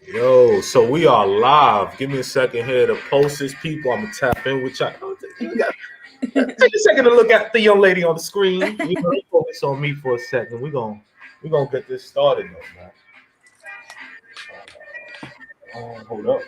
Yo, so we are live. Give me a second here to post this, people. I'm gonna tap in with y'all. Take a second to look at the young lady on the screen. You know, focus on me for a second. We gonna get this started though, man. Hold up.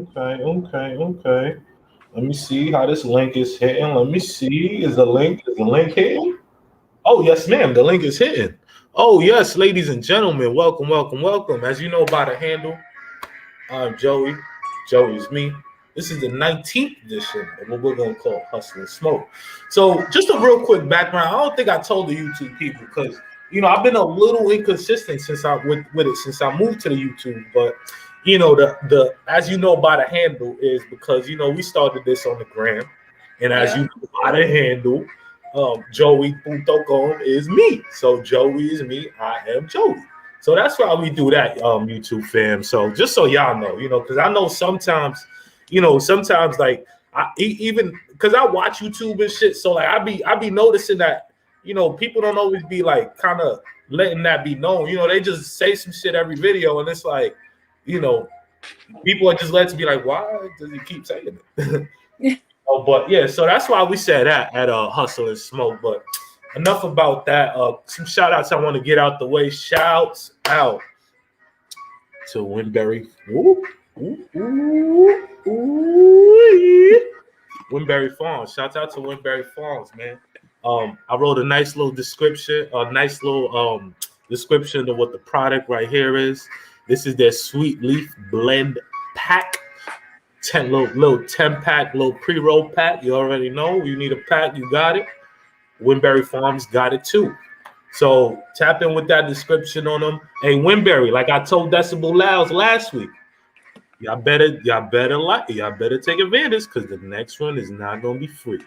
Okay. Let me see how this link is hitting. Let me see. Is the link hitting? Oh, yes, ma'am. The link is hitting. Oh, yes, ladies and gentlemen, welcome. As you know by the handle, I'm Joey. Joey's me. This is the 19th edition of what we're going to call Hustle and Smoke. So, just a real quick background. I don't think I told the YouTube people because, I've been a little inconsistent since with it since I moved to the YouTube. But, the as you know by the handle is because, we started this on the gram. And as you know by the handle, Joey Punto Com is me. So, Joey is me. I am Joey. So that's why we do that, YouTube fam. So just so y'all know, because I know sometimes, like even because I watch YouTube and shit. So like I be noticing that, people don't always be like kind of letting that be known. They just say some shit every video, and it's like, you know, people are just letting be like, why does he keep saying it? Oh, but yeah, so that's why we said that at Hustle and Smoke. But enough about that. Some shout outs I want to get out the way. Shouts out to Winberry. Winberry Farms. Shout out to Winberry Farms, man. I wrote a nice little description, description of what the product right here is. This is their sweet leaf blend pack. 10 little 10-pack, little pre-roll pack. You already know. You need a pack, you got it. Winberry Farms got it too. So tap in with that description on them. Hey, Winberry, like I told Decibel Louds last week, y'all better take advantage because the next one is not gonna be free.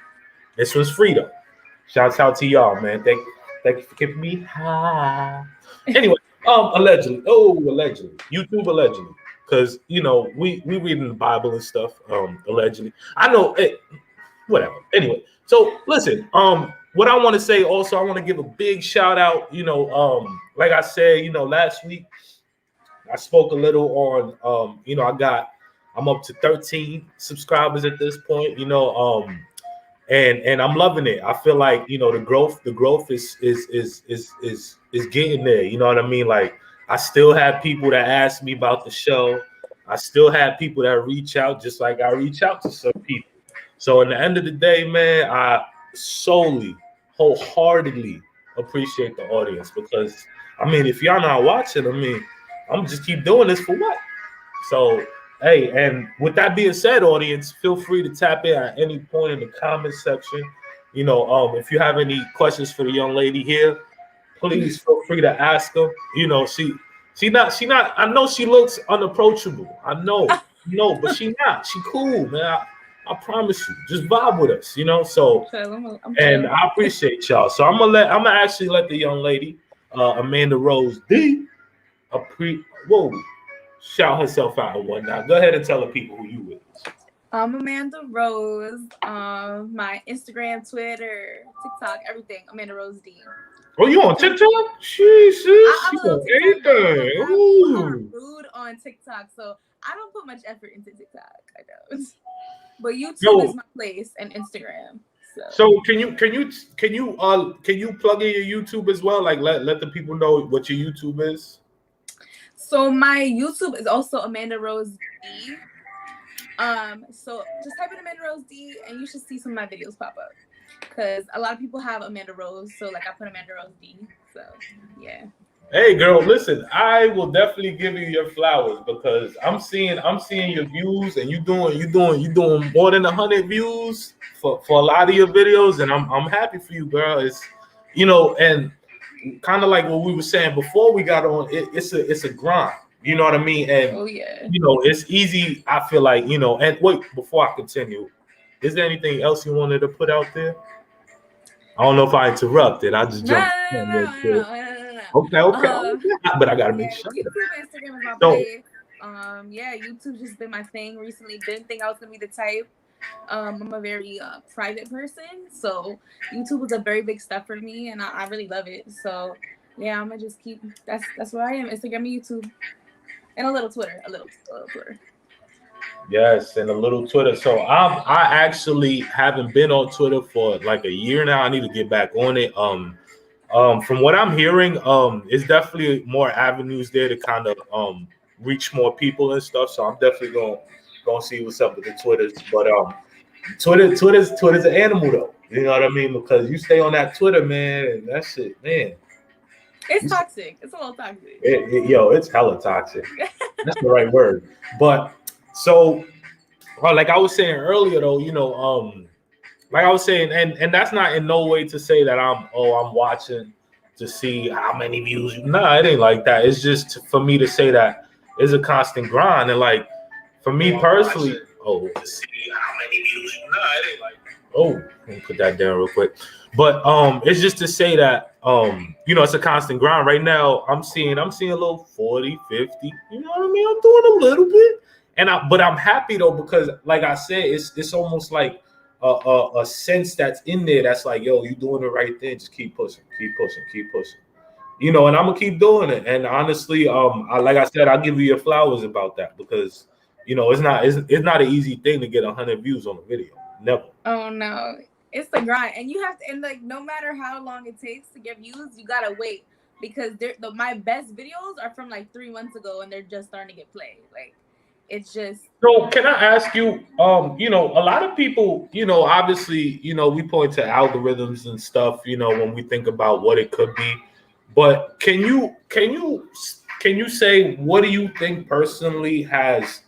This one's free though. Shouts out to y'all, man. Thank you for keeping me high. Anyway, allegedly, YouTube allegedly. Because we reading the Bible and stuff, allegedly. I know whatever. Anyway, so listen, what I want to say also, I want to give a big shout out, like I said, last week I spoke a little on I'm up to 13 subscribers at this point, and I'm loving it. I feel like, the growth is getting there, you know what I mean? Like I still have people that ask me about the show. I still have people that reach out just like I reach out to some people. So in the end of the day, man, I wholeheartedly appreciate the audience because, if y'all not watching, I'm just keep doing this for what? So, hey, and with that being said, audience, feel free to tap in at any point in the comment section. If you have any questions for the young lady here, please feel free to ask her. She not. I know she looks unapproachable. I know, but she not. She cool, man. I promise you. Just vibe with us, So, and I appreciate y'all. So I'm gonna actually let the young lady, Amanda Rose D, shout herself out and whatnot. Go ahead and tell the people who you is. I'm Amanda Rose. My Instagram, Twitter, TikTok, everything. Amanda Rose D. Oh, you on TikTok? Jesus, you on anything? I'm rude on TikTok, so I don't put much effort into TikTok. I don't. But YouTube is my place, and Instagram. So can you plug in your YouTube as well? Like let the people know what your YouTube is. So my YouTube is also Amanda Rose D. So just type in Amanda Rose D, and you should see some of my videos pop up. Because a lot of people have Amanda Rose, so like I put Amanda Rose D. So yeah. Hey girl, listen, I will definitely give you your flowers because I'm seeing your views and you doing more than 100 views for a lot of your videos, and I'm happy for you, girl. It's and kind of like what we were saying before we got on, it's a grind. You know what I mean? And oh yeah, it's easy. I feel like and wait before I continue. is there anything else you wanted to put out there? I don't know if I interrupted. I just jumped in real quick. Okay. But I gotta make sure. YouTube and Instagram is my So- place. Yeah, YouTube's just been my thing recently. Didn't think I was gonna be the type. I'm a very private person, so YouTube was a very big step for me, and I really love it. So yeah, I'm gonna just keep. That's where I am. Instagram and YouTube, and a little Twitter, a little Twitter. Yes, and a little Twitter. So I actually haven't been on Twitter for like a year now. I need to get back on it. From what I'm hearing, it's definitely more avenues there to kind of reach more people and stuff. So I'm definitely gonna see what's up with the Twitters. But Twitter's an animal though. You know what I mean? Because you stay on that Twitter, man, and that shit, man. It's toxic. It's a little toxic. It's hella toxic. That's the right word. But so, like I was saying earlier, though, like I was saying, and that's not in no way to say that I'm watching to see how many views. Nah, it ain't like that. It's just for me to say that it's a constant grind, and like for me personally, to see how many views. Nah, it ain't like that. Let me put that down real quick. But it's just to say that it's a constant grind. Right now, I'm seeing a little 40, 50. You know what I mean? I'm doing a little bit. But I'm happy though, because like I said, it's almost like a sense that's in there that's like, yo, you doing the right thing. Just keep pushing. And I'm gonna keep doing it. And honestly, like I said, I'll give you your flowers about that, because it's not an easy thing to get 100 views on a video. Never. Oh no, it's the grind, and you have to, and like no matter how long it takes to get views, you gotta wait, because my best videos are from like 3 months ago, and they're just starting to get played. Like, it's just. So can I ask you, a lot of people, obviously, we point to algorithms and stuff, when we think about what it could be, but can you say, what do you think personally has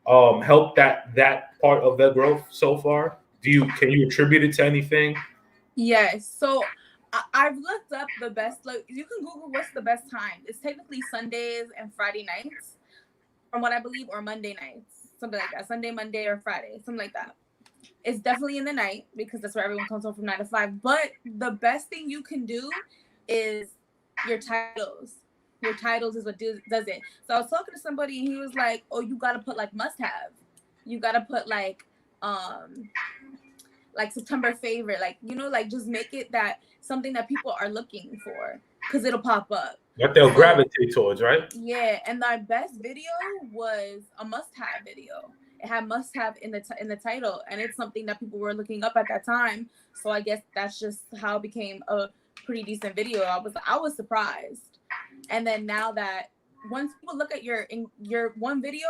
helped that part of their growth so far? Can you attribute it to anything? Yes. So I've looked up the best. Like, you can Google what's the best time. It's technically Sundays and Friday nights, from what I believe, or Monday nights, something like that. Sunday, Monday, or Friday, something like that. It's definitely in the night, because that's where everyone comes home from 9 to 5. But the best thing you can do is your titles. Your titles is what does it. So I was talking to somebody, and he was like, "Oh, you gotta put like must have. You gotta put like September favorite, like just make it that something that people are looking for, because it'll pop up. That they'll gravitate towards, right? Yeah, and our best video was a must-have video. It had must-have in the title, and it's something that people were looking up at that time. So I guess that's just how it became a pretty decent video. I was surprised. And then now that once people look at your one video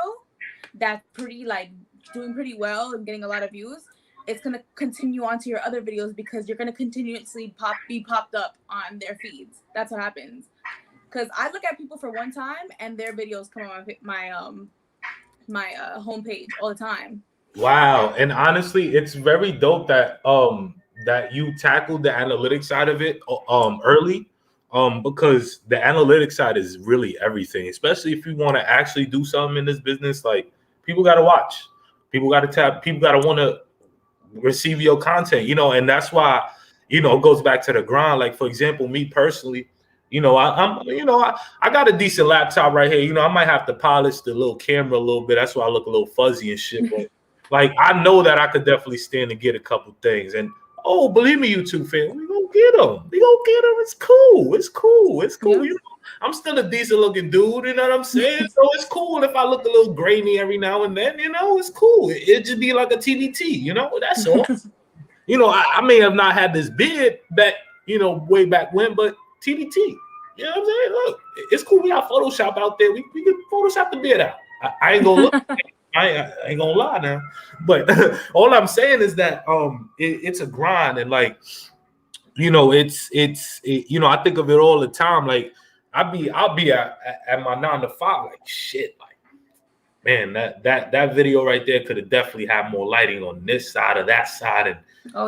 that's pretty, like, doing pretty well and getting a lot of views, it's going to continue on to your other videos, because you're going to continuously be popped up on their feeds. That's what happens. Because I look at people for one time, and their videos come on my homepage all the time. Wow. And honestly, it's very dope that that you tackled the analytics side of it early, because the analytics side is really everything, especially if you want to actually do something in this business. Like, people got to watch, people got to tap, people got to want to receive your content, and that's why, it goes back to the grind. Like, for example, me personally, I got a decent laptop right here. I might have to polish the little camera a little bit. That's why I look a little fuzzy and shit. But like, I know that I could definitely stand to get a couple things. And believe me, YouTube fan, we gonna get them. It's cool. Yeah. I'm still a decent looking dude. You know what I'm saying? So it's cool if I look a little grainy every now and then. It's cool. It just be like a TBT. That's all. I may have not had this beard back, way back when, but TBT. You know what I'm saying? Look, it's cool. We got Photoshop out there. We can Photoshop the beard out. I ain't gonna look. I ain't gonna lie now. But all I'm saying is that it's a grind, and like, it's I think of it all the time. Like, I'll be at my 9 to 5, like, shit, like, man, that video right there could have definitely had more lighting on this side or that side, and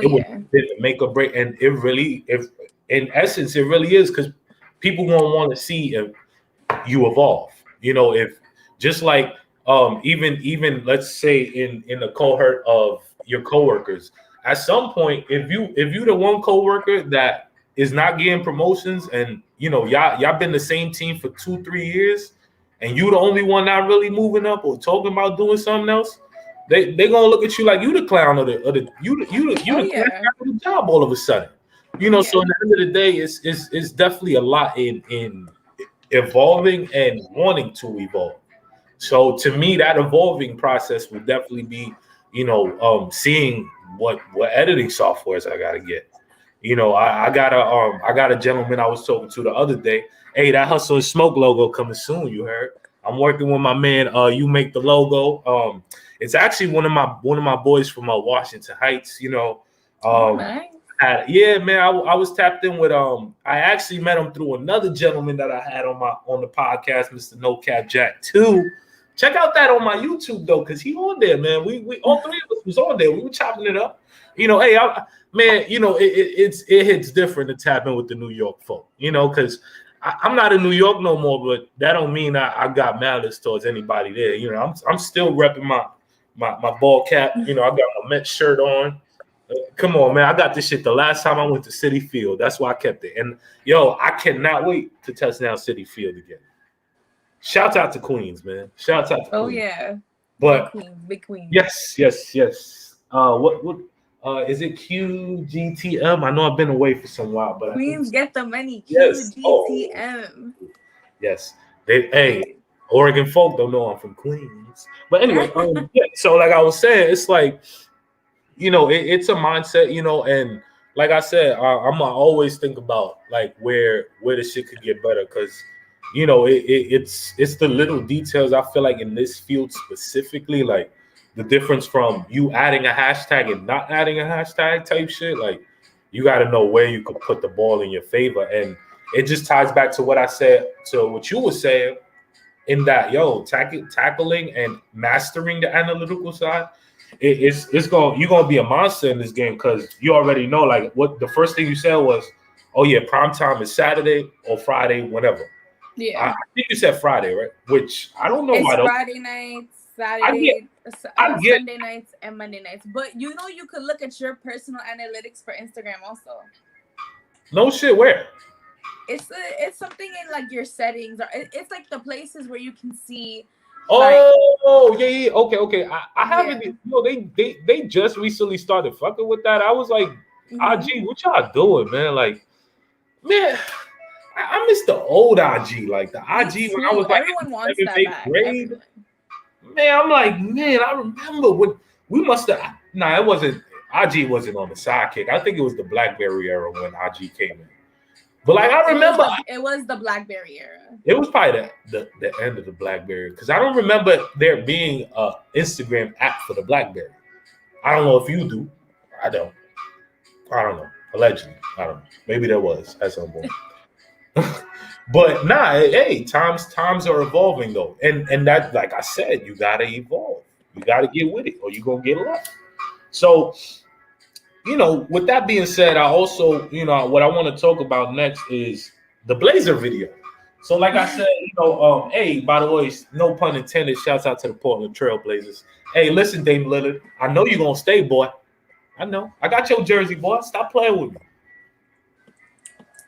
it would make or break. And it really, if in essence, it really is, because people won't want to see if you evolve. If just like even let's say in the cohort of your coworkers. At some point, if you the one coworker that is not getting promotions, and y'all been the same team for 2-3 years, and you the only one not really moving up or talking about doing something else, they gonna look at you like you the clown of the the clown of the job all of a sudden. So at the end of the day, it's definitely a lot in evolving and wanting to evolve. So to me, that evolving process will definitely be, seeing what editing softwares I gotta get. I got a gentleman I was talking to the other day. Hey, that Hustle and Smoke logo coming soon. You heard? I'm working with my man. You make the logo. It's actually one of my boys from Washington Heights. Nice. Yeah, man. I was tapped in with I actually met him through another gentleman that I had on the podcast, Mr. No Cap Jack 2. Check out that on my YouTube though, because he on there, man. We all three of us was on there. We were chopping it up. Hey, man, it hits different to tap in with the New York folk, because I'm not in New York no more, but that don't mean I got malice towards anybody there. I'm still repping my ball cap. I got my Mets shirt on. Come on, man. I got this shit the last time I went to City Field. That's why I kept it. And I cannot wait to touch down City Field again. Shout out to Queens, man. Shout out to Queens. Oh yeah. But big Queens. Yes. What is it QGTM? I know I've been away for some while, but Queens get the money. Yes. QGTM. Yes. Hey, Oregon folk don't know I'm from Queens. But anyway, so like I was saying, it's like, it's a mindset, and like I said, I'm gonna always think about like where the shit could get better, because it's the little details. I feel like in this field specifically, like the difference from you adding a hashtag and not adding a hashtag type shit, like you got to know where you could put the ball in your favor. And it just ties back to what I said, to what you were saying, in that tackling and mastering the analytical side. You're gonna be a monster in this game, because you already know, like, what the first thing you said was, oh yeah, prime time is Saturday or Friday, whenever. Yeah, I think you said Friday, right? Which I don't know it's why. Friday nights, Saturday, Sunday nights, and Monday nights. But you could look at your personal analytics for Instagram also. No shit, where? It's something in like your settings, or it's like the places where you can see. Oh, yeah. Okay. I haven't. They just recently started fucking with that. I was like, IG, what y'all doing, man? Like, man, I miss the old IG, like the IG when I was like everyone wants in that 7th back. grade. Man, I'm like, man, I remember when we must have. Nah, it wasn't. IG wasn't on the Sidekick. I think it was the BlackBerry era when IG came in. But like I remember, it was the BlackBerry era. It was probably the end of the BlackBerry, because I don't remember there being a Instagram app for the BlackBerry. I don't know if you do. I don't know. Allegedly, I don't know. Maybe there was at some point. But nah, hey, times are evolving though, and that, like I said, you gotta evolve. You gotta get with it, or you're gonna get left. So, with that being said, I also, what I want to talk about next is the Blazer video. So, like I said, hey, by the way, no pun intended, shouts out to the Portland Trail Blazers. Hey, listen, Dame Lillard, I know you're gonna stay, boy. I know. I got your jersey, boy. Stop playing with me.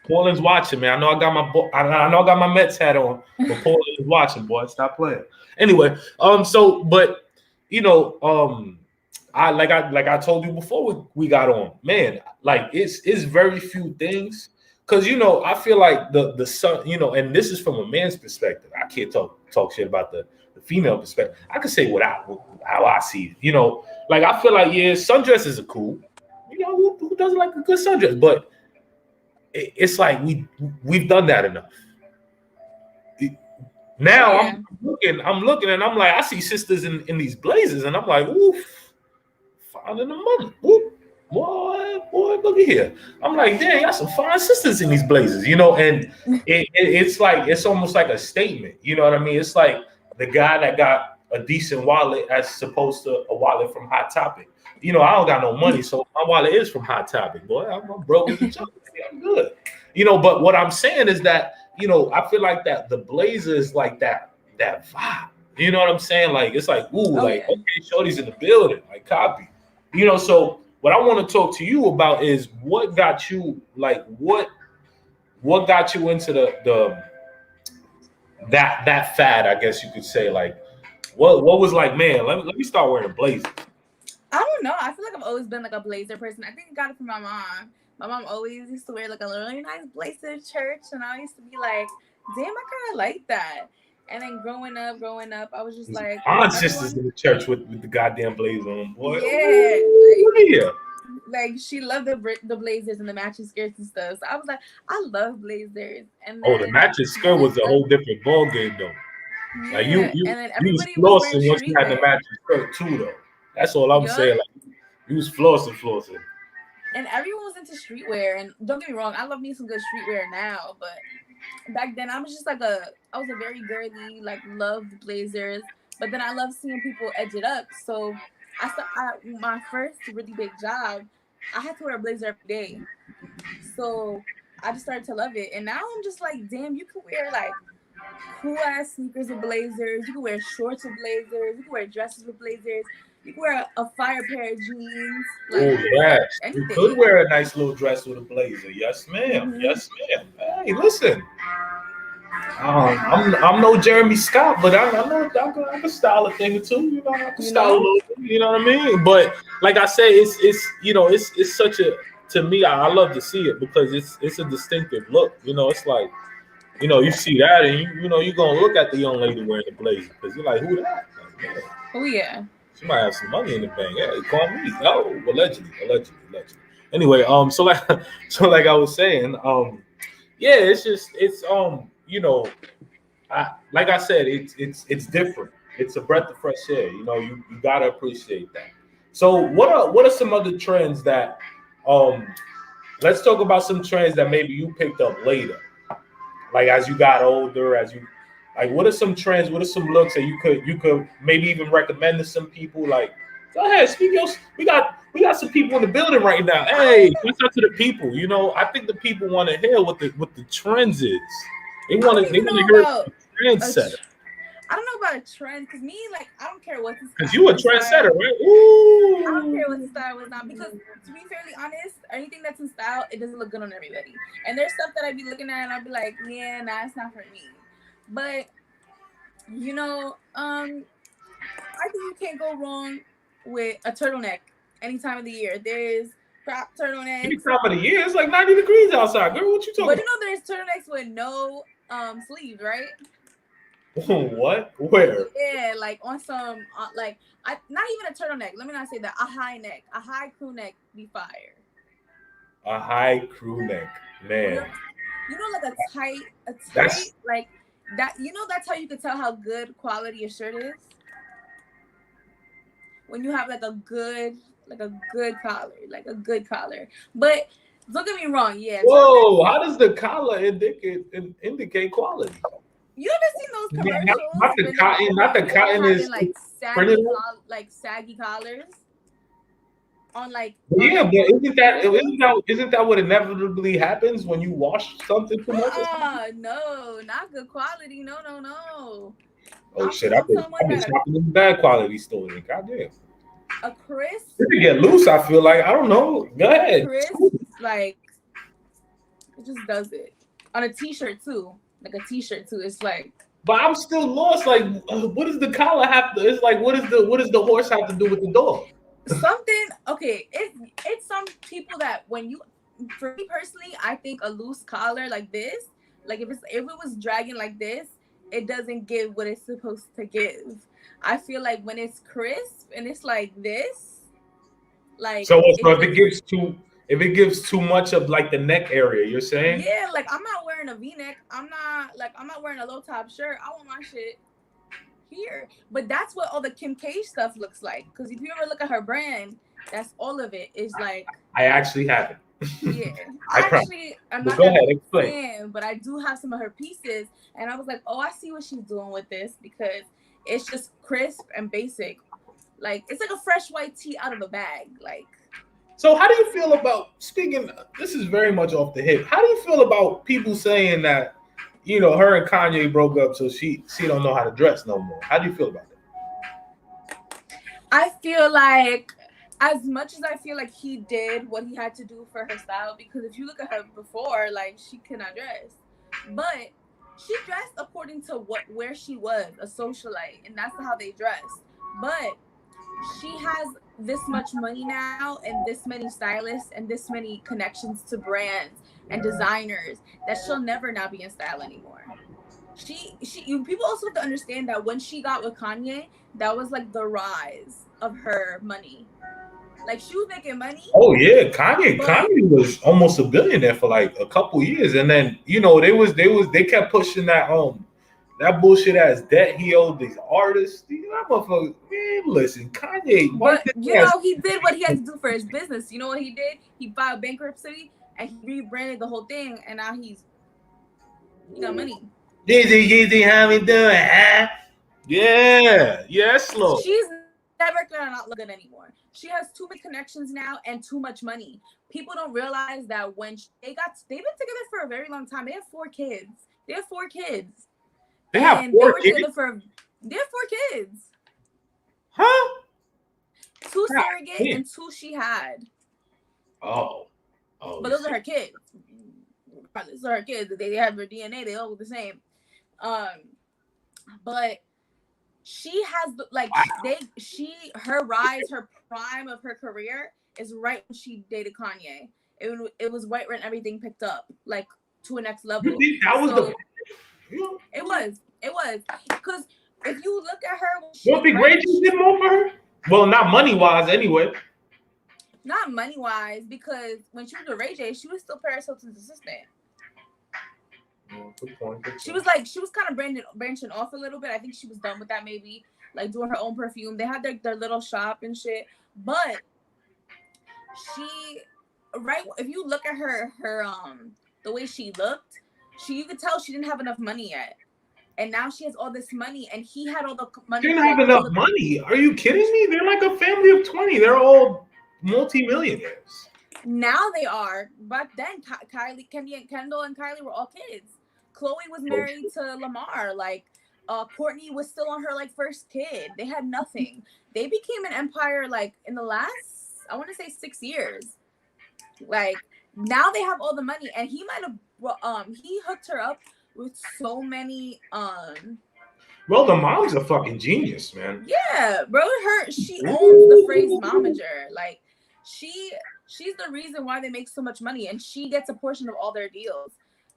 Portland's watching, man. I know I got my Mets hat on, but Portland is watching, boy. Stop playing. Anyway, but I told you before we got on, man. Like it's very few things, because I feel like the sun, and this is from a man's perspective. I can't talk shit about the female perspective. I can say how I see it. Like I feel like sundresses are cool. Who doesn't like a good sundress? But it's like we've done that enough. Now I'm looking, and I'm like, I see sisters in these blazers, and I'm like, oof, finding the money. Oof, boy, look at here. I'm like, damn, y'all some fine sisters in these blazers, and it's like, it's almost like a statement. You know what I mean? It's like the guy that got a decent wallet as opposed to a wallet from Hot Topic. I don't got no money, so my wallet is from Hot Topic, boy. I'm broke as a joke. I'm good. But what I'm saying is that, I feel like that the Blazer is like that vibe. You know what I'm saying? Like, it's like, ooh, okay, Shorty's in the building, like copy. So what I want to talk to you about is what got you like what got you into the that fad, I guess you could say. Like what was like, man, let me start wearing blazers. I don't know. I feel like I've always been like a blazer person. I think I got it from my mom. My mom always used to wear like a really nice blazer to church, and I used to be like, damn, I kind of like that. And then growing up, I was just like, Aunt sisters everyone, in the church with the goddamn blazer on, boy. yeah, Ooh, yeah. like she loved the blazers and the matching skirts and stuff. So I was like, I love blazers. And Oh, the then matching skirt was a whole different ball game though. Like yeah, and then you was everybody was wearing flossing once you had the streetwear. matching skirt too though. That's all I'm Yup. saying. Like you was flossing. And everyone was into streetwear. And don't get me wrong, I love me some good streetwear now, but back then I was just like I was a very girly, like loved blazers, but then I love seeing people edge it up. So my first really big job, I had to wear a blazer every day. So I just started to love it, and now I'm just like, damn, you can wear like cool ass sneakers with blazers. You can wear shorts with blazers. You can wear dresses with blazers. You can wear a fire pair of jeans. Oh Like yes, you anything. could wear a nice little dress with a blazer. Yes, ma'am. Mm-hmm. Yes, ma'am. Hey, listen. I'm no Jeremy Scott, but I know I can style a thing or two. You know, I can style a little bit. You know what I mean? But like I say, it's such a to me. I love to see it because it's a distinctive look. You know, it's like you see that and you're gonna look at the young lady wearing the blazer because you're like, who that? Like, man, Oh yeah. she might have some money in the bank. Hey, call me. Oh, allegedly. Anyway, so like I was saying, yeah, like I said, it's different. It's a breath of fresh air. You gotta appreciate that. So what are some other trends that let's talk about some trends that maybe you picked up later, like as you got older, what are some trends, what are some looks that you could maybe even recommend to some people? Like, go ahead, speak your. We got some people in the building right now. Hey, what's up to the people? I think the people want to hear what the trends is. They want to hear the trendsetter. I don't know about a trend because me, like, I don't care what the style. Because you a trendsetter, right? Ooh. I don't care what the style was not, because to be fairly honest, anything that's in style, it doesn't look good on everybody. And there's stuff that I'd be looking at and I'll be like, yeah, nah, it's not for me. But I think you can't go wrong with a turtleneck any time of the year. There's crop turtlenecks. Any time of the year, it's like 90 degrees outside, girl. What you talking about? But there's turtlenecks with no sleeves, right? What? Where? Yeah, like on some not even a turtleneck. Let me not say that. A high neck, a high crew neck be fire. A high crew neck, man. Like a tight like that. That's how you can tell how good quality a shirt is. When you have like a good collar, but don't get me wrong. Yeah. Whoa! How does the collar indicate quality? You ever seen those commercials? Not the cotton is like saggy collars on like. Yeah, but isn't that what inevitably happens when you wash something too much? No, not good quality. No. Oh shit! I've been shopping in bad quality stores. Goddamn. A crisp. If it get loose, I feel like I don't know. Go ahead. Crisp, like it just does it on a t-shirt too. Like a t-shirt too. It's like. But I'm still lost. Like, what does the collar have to? It's like, what does the horse have to do with the dog? Something. Okay, it's some people that for me personally, I think a loose collar like this, like if it was dragging like this, it doesn't give what it's supposed to give. I feel like when it's crisp and it's like this, like so if it gives too much of like the neck area, you're saying? Yeah, like I'm not wearing a V-neck. I'm not wearing a low top shirt. I want my shit here. But that's what all the Kim K stuff looks like. Because if you ever look at her brand, that's all of it. Is like I actually have it. Yeah, I'm not go ahead, explain. Fan, but I do have some of her pieces, and I was like, oh, I see what she's doing with this because it's just crisp and basic. Like it's like a fresh white tee out of a bag, like. So how do you feel about this is very much off the hip. How do you feel about people saying that, her and Kanye broke up so she don't know how to dress no more? How do you feel about that? I feel like as much as I feel like he did what he had to do for her style, because if you look at her before, like, she cannot dress, but she dressed according to where she was, a socialite, and that's how they dressed. But she has this much money now and this many stylists and this many connections to brands and designers that she'll never not be in style anymore. People also have to understand that when she got with Kanye, that was like the rise of her money. Like, she was making money, Oh yeah, Kanye. but Kanye was almost a billionaire for like a couple years, and then they kept pushing that bullshit ass debt he owed these artists. That motherfucker, man, listen, Kanye, wipe but his ass. he did what he had to do for his business. You know what he did? He filed bankruptcy and he rebranded the whole thing, and now he got money. Yeezy, how we doing? Huh? Yeah, slow. She's never gonna not look good anymore. She has too many connections now and too much money. People don't realize that when they've been together for a very long time. They have 4 kids. They have And they 4 were kids? together they have 4 kids. Huh? 2 surrogate and 2 she had. Oh, but those are her kids. Those are her kids. They have her DNA. They all look the same. But she has her rise, her prime of her career is right when she dated Kanye. It was right when everything picked up, like, to a next level. You think that was It was because if you look at her, you don't think Ray J did more for her? Well, not money wise, anyway. Not money wise, because when she was with Ray J, she was still Paris Hilton's assistant. Good point. She was kind of branching off a little bit. I think she was done with that, maybe, like, doing her own perfume. They had their little shop and shit. But if you look at her the way she looked, you could tell she didn't have enough money yet. And now she has all this money, and he had all the money. She didn't have enough money. Are you kidding me? They're like a family of 20. They're all multi-millionaires. Now they are. Back then, Kendall and Kylie were all kids. Khloe was married to Lamar. Like, Courtney was still on her, like, first kid. They had nothing. They became an empire, like, in the last, I want to say, 6 years. Like, now they have all the money, and he might have he hooked her up with so many Bro, the mom's a fucking genius, man. Yeah, bro, she owns the phrase momager. Like, she's the reason why they make so much money, and she gets a portion of all their deals.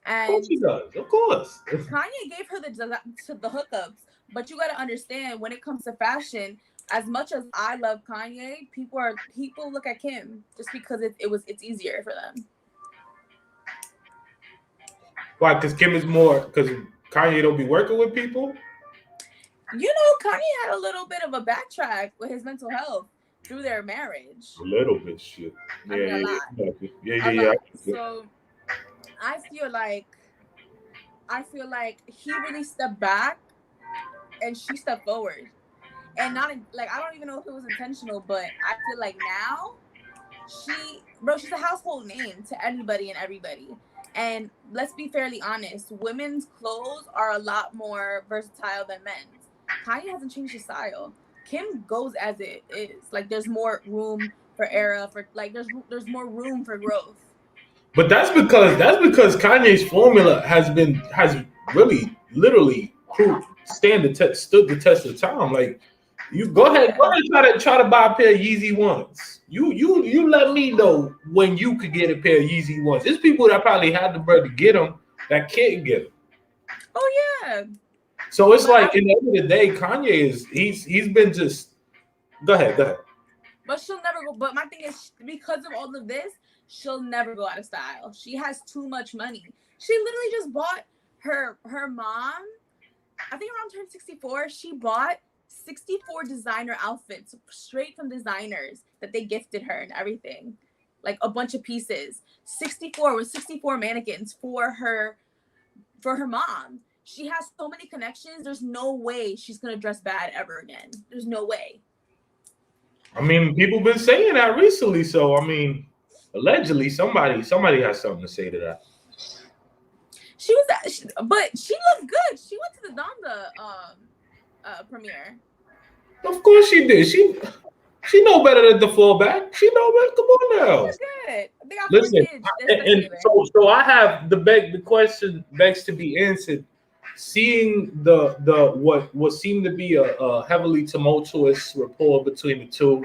And of course she does. Of course. Kanye gave her the hookups, but you got to understand, when it comes to fashion, as much as I love Kanye, people look at Kim just because it's easier for them. Why? Because Kim is more. Because Kanye don't be working with people. You know, Kanye had a little bit of a backtrack with his mental health through their marriage. A little bit, shit. Yeah. So I feel like he really stepped back and she stepped forward. And not like, I don't even know if it was intentional, but I feel like now she's a household name to anybody and everybody. And let's be fairly honest, women's clothes are a lot more versatile than men's. Kanye hasn't changed his style. Kim goes as it is. Like, there's more room for error, there's more room for growth. But that's because Kanye's formula has really literally stood the test of time. Like, you go ahead try to buy a pair of Yeezy ones. You let me know when you could get a pair of Yeezy ones. There's people that probably had the bread to get them that can't get them. Oh yeah. So it's like, in the end of the day, Kanye he's been just. Go ahead. But she'll never go. But my thing is, because of all of this, she'll never go out of style. She has too much money. She literally just bought her mom. I think around turn 64, she bought 64 designer outfits straight from designers that they gifted her and everything, like a bunch of pieces. 64 mannequins for her mom. She has so many connections. There's no way she's gonna dress bad ever again. There's no way. I mean, people been saying that recently, so I mean, allegedly somebody has something to say to that. But she looked good. She went to the Donda premiere. Of course she did. She know better than to fall back. She know better. Come on now. They're good. They got 4 Listen, kids. They're stuck and together. so I have the question begs to be answered. Seeing the what seemed to be a heavily tumultuous rapport between the two,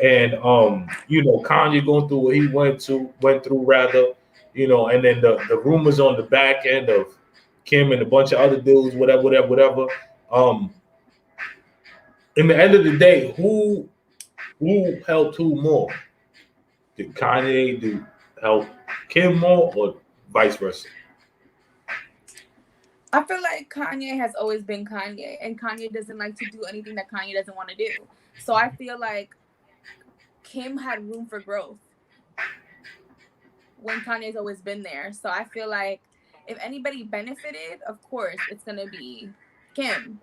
and Kanye going through what he went through rather, and then the rumors on the back end of Kim and a bunch of other dudes, whatever. Um, in the end of the day, who helped who more? Did Kanye help Kim more, or vice versa? I feel like Kanye has always been Kanye, and Kanye doesn't like to do anything that Kanye doesn't want to do. So I feel like Kim had room for growth when Kanye's always been there. So I feel like if anybody benefited, of course, it's going to be Kim.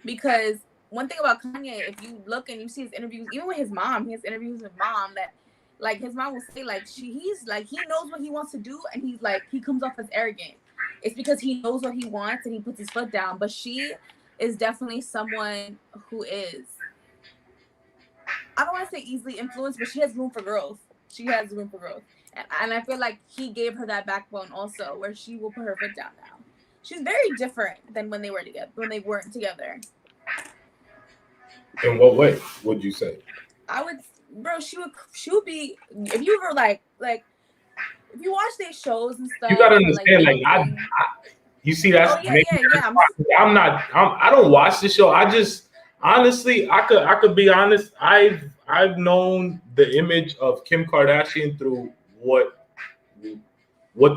Because one thing about Kanye, if you look and you see his interviews, even with his mom, he has interviews with mom that, like, his mom will say, like, he's like, he knows what he wants to do, and he's like, he comes off as arrogant. It's because he knows what he wants and he puts his foot down. But she is definitely someone who is, I don't want to say easily influenced, but she has room for growth. She has room for growth. And I feel like he gave her that backbone also, where she will put her foot down now. She's very different than when they were together, when they weren't together. In what way would you say? I would, bro. She would be, if you were like if you watch their shows and stuff. You gotta understand, like I you see that's I don't watch the show. I just honestly, I could be honest. I've known the image of Kim Kardashian through what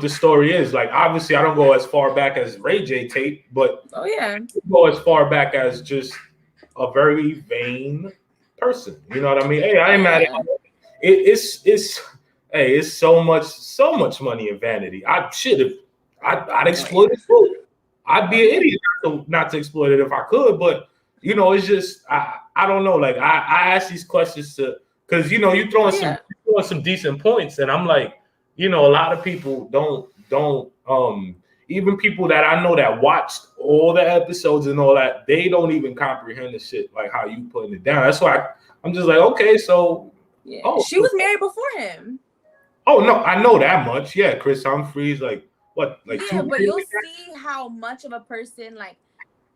the story is. Like, obviously, I don't go as far back as Ray J tape, but I go as far back as just a very vain person. You know what I mean? Hey, I ain't mad at it. It's so much money in vanity. I'd exploit it. I'd be an idiot not to exploit it if I could, but it's just I don't know. Like, I ask these questions because you throwing some decent points, and I'm like, a lot of people don't even people that I know that watched all the episodes and all that, they don't even comprehend the shit like how you putting it down. That's why I'm just like, okay, so she was married before him. Oh no, I know that much. Yeah, Chris Humphries, like what, like yeah, but you'll see how much of a person like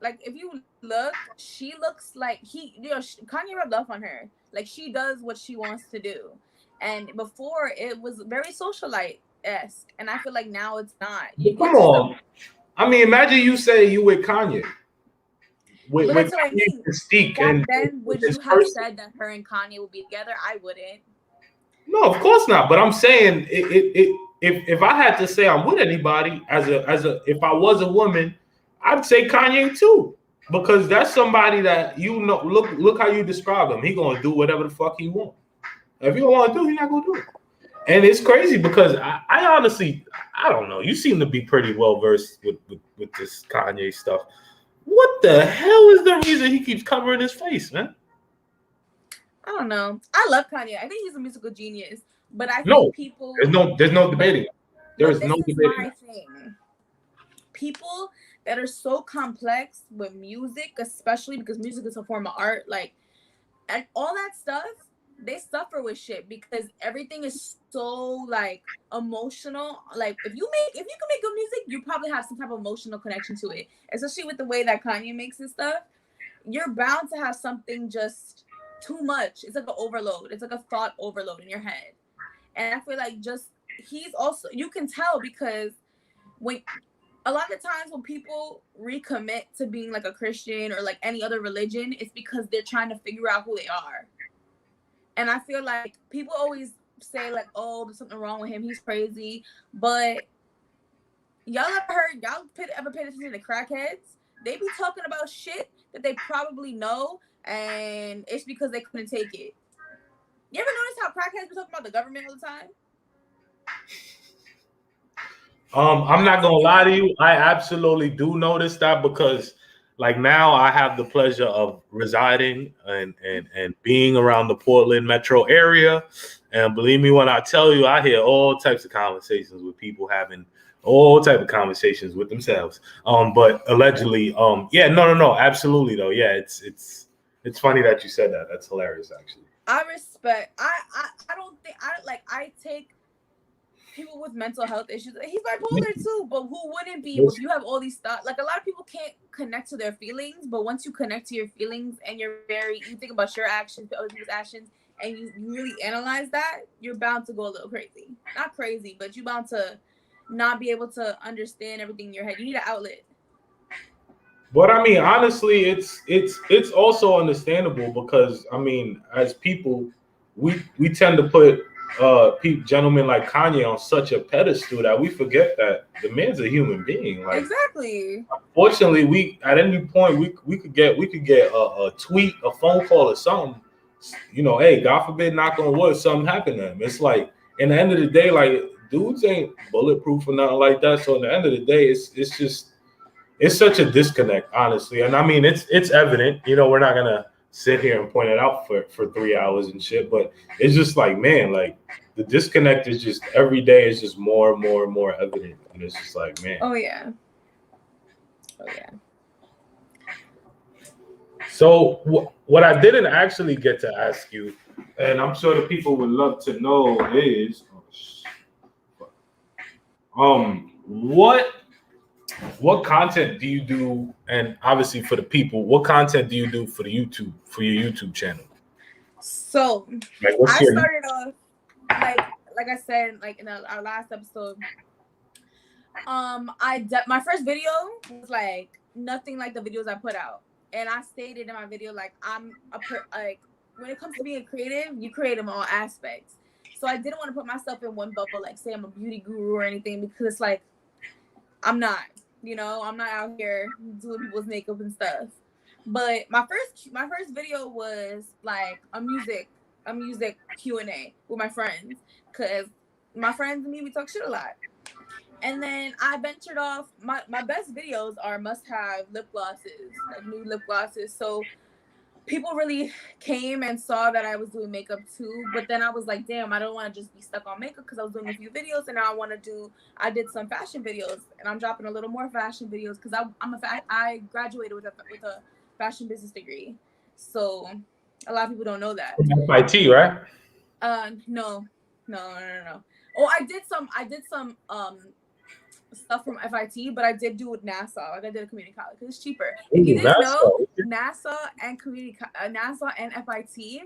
if you look, she looks like Kanye rubbed off on her. Like, she does what she wants to do, and before it was very socialite-esque, and I feel like now it's not. Come on, I mean, imagine you say you with Kanye. But that's what I mean. Mystique, and then would you have said that her and Kanye would be together? I wouldn't. No, of course not. But I'm saying if I had to say I'm with anybody if I was a woman, I'd say Kanye too, because that's somebody that look how you describe him. He gonna do whatever the fuck he want. If you don't want to do, he's not gonna do it. And it's crazy because I honestly I don't know. You seem to be pretty well versed with this Kanye stuff. What the hell is the reason he keeps covering his face, man? I don't know. I love Kanye. I think he's a musical genius. But I think people there's no debating. There is no debating. My thing. People that are so complex with music, especially because music is a form of art, like, and all that stuff, they suffer with shit because everything is so like emotional. Like, if you can make good music, you probably have some type of emotional connection to it. Especially with the way that Kanye makes his stuff, you're bound to have something just too much. It's like an overload. It's like a thought overload in your head. And I feel like he's also, you can tell because when a lot of the times when people recommit to being like a Christian or like any other religion, it's because they're trying to figure out who they are. And I feel like people always say like, oh, there's something wrong with him, he's crazy. But y'all ever paid attention to crackheads? They be talking about shit that they probably know, and it's because they couldn't take it. You ever notice how crackheads be talking about the government all the time? I'm not gonna lie to you. I absolutely do notice that because, like, now I have the pleasure of residing and being around the Portland metro area, and believe me when I tell you, I hear all types of conversations with people having all type of conversations with themselves. But allegedly, no, absolutely though. Yeah, it's It's funny that you said that. That's hilarious, actually. I respect. I don't think I take people with mental health issues. He's bipolar too, but who wouldn't be if you have all these thoughts? Like a lot of people can't connect to their feelings, but once you connect to your feelings and you think about your actions, other people's actions, and you really analyze that, you're bound to go a little crazy. Not crazy, but you're bound to not be able to understand everything in your head. You need an outlet. But I mean, honestly, it's also understandable because I mean, as people, we tend to put gentlemen like Kanye on such a pedestal that we forget that the man's a human being. Like, exactly. Fortunately, we at any point we could get a tweet, a phone call, or something. You know, hey, God forbid, knock on wood, something happened to him. It's like, in the end of the day, like dudes ain't bulletproof or nothing like that. So in the end of the day, it's just. It's such a disconnect, honestly, and I mean it's evident. You know, we're not gonna sit here and point it out for 3 hours and shit, but it's just like, man, like the disconnect is just every day is just more and more and more evident, and it's just like, man. Oh yeah. So what I didn't actually get to ask you, and I'm sure the people would love to know, is what content do you do? And obviously for the people, what content do you do for your YouTube channel? So like, I started off like I said, like in our last episode. My first video was like nothing like the videos I put out, and I stated in my video like like when it comes to being creative, you create in all aspects. So I didn't want to put myself in one bubble, like say I'm a beauty guru or anything, because it's like I'm not. You know, I'm not out here doing people's makeup and stuff. But my first video was like a music Q&A with my friends, because my friends and me, we talk shit a lot. And then I ventured off. My best videos are must-have lip glosses, like new lip glosses. So people really came and saw that I was doing makeup too, but then I was like, damn, I don't want to just be stuck on makeup, because I was doing a few videos, and now I did some fashion videos, and I'm dropping a little more fashion videos because I graduated with a fashion business degree, so a lot of people don't know that. FIT, right? No. Oh, I did some stuff from FIT, but I did do with Nassau. Like I did a community college because it's cheaper. If you didn't know, Nassau and FIT,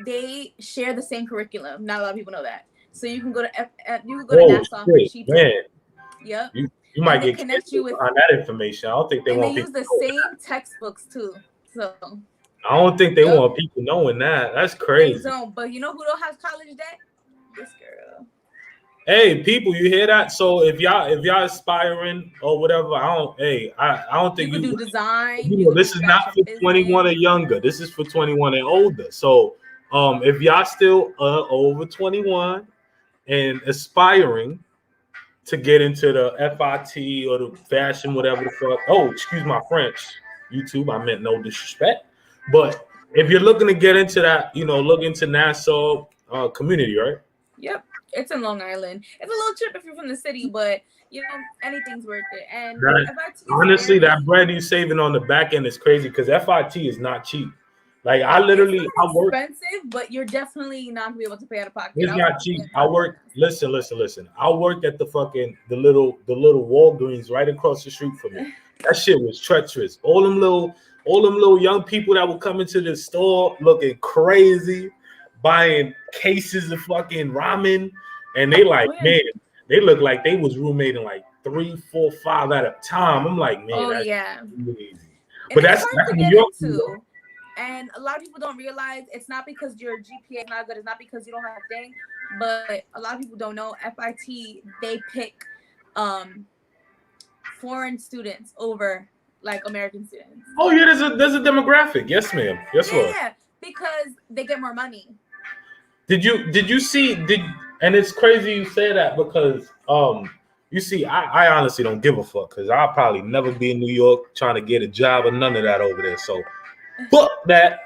they share the same curriculum. Not a lot of people know that. So you can go to Nassau for cheaper. Man. Yep. You might get connect you with on that information. I don't think they want. They use the same textbooks too. So I don't think they want people knowing that. That's crazy. They don't. But you know who don't have college debt? This girl. Hey, people, you hear that? So if y'all aspiring or whatever, I don't think you can do design. You know, this is not for 21 or younger. This is for 21 and older. So if y'all still over 21 and aspiring to get into the FIT or the fashion, whatever the fuck. Oh, excuse my French, YouTube. I meant no disrespect. But if you're looking to get into that, you know, look into Nassau community, right? Yep. It's in Long Island. It's a little trip if you're from the city, but you know, anything's worth it. And honestly, that bread you saving on the back end is crazy, because FIT is not cheap. Like I work expensive, but you're definitely not gonna be able to pay out of pocket. It's not cheap. I work. Listen. I worked at the little Walgreens right across the street from me. That shit was treacherous. All them little young people that would come into the store looking crazy, buying cases of fucking ramen, and they like, man, they look like they was roommating like 3, 4, 5 at a time. I'm like, man, that's crazy. But that's New York too. And a lot of people don't realize it's not because your GPA is not good. It's not because you don't have a thing. But a lot of people don't know FIT, they pick foreign students over like American students. Oh yeah, there's a demographic. Yes, ma'am. Yes, ma'am. Yeah, because they get more money. Did you see? And it's crazy you say that, because you see, I honestly don't give a fuck, because I'll probably never be in New York trying to get a job or none of that over there. So fuck that.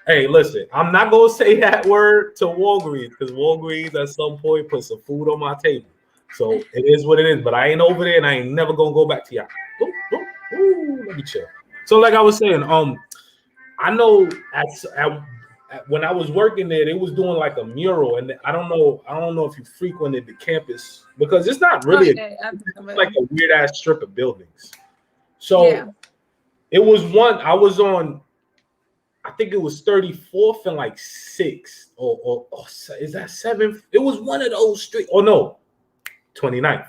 Hey, listen, I'm not gonna say that word to Walgreens, because Walgreens at some point put some food on my table. So it is what it is. But I ain't over there, and I ain't never gonna go back to y'all. Ooh, let me chill. So like I was saying, I know when I was working there, they was doing like a mural, and I don't know if you frequented the campus because it's not Oh really yeah, it's like a weird ass strip of buildings. yeah. So it was one I was on. I think it was 34th and like 6th or is that 7th? It was one of those streets. Oh no, 29th.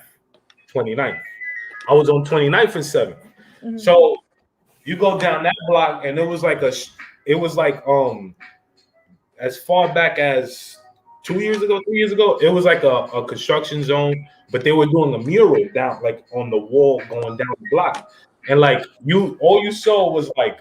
29th. I was on 29th and 7th. Mm-hmm. So you go down that block and it was like as far back as 2 years ago, 3 years ago, it was like a construction zone, but they were doing a mural down like on the wall going down the block. And like all you saw was like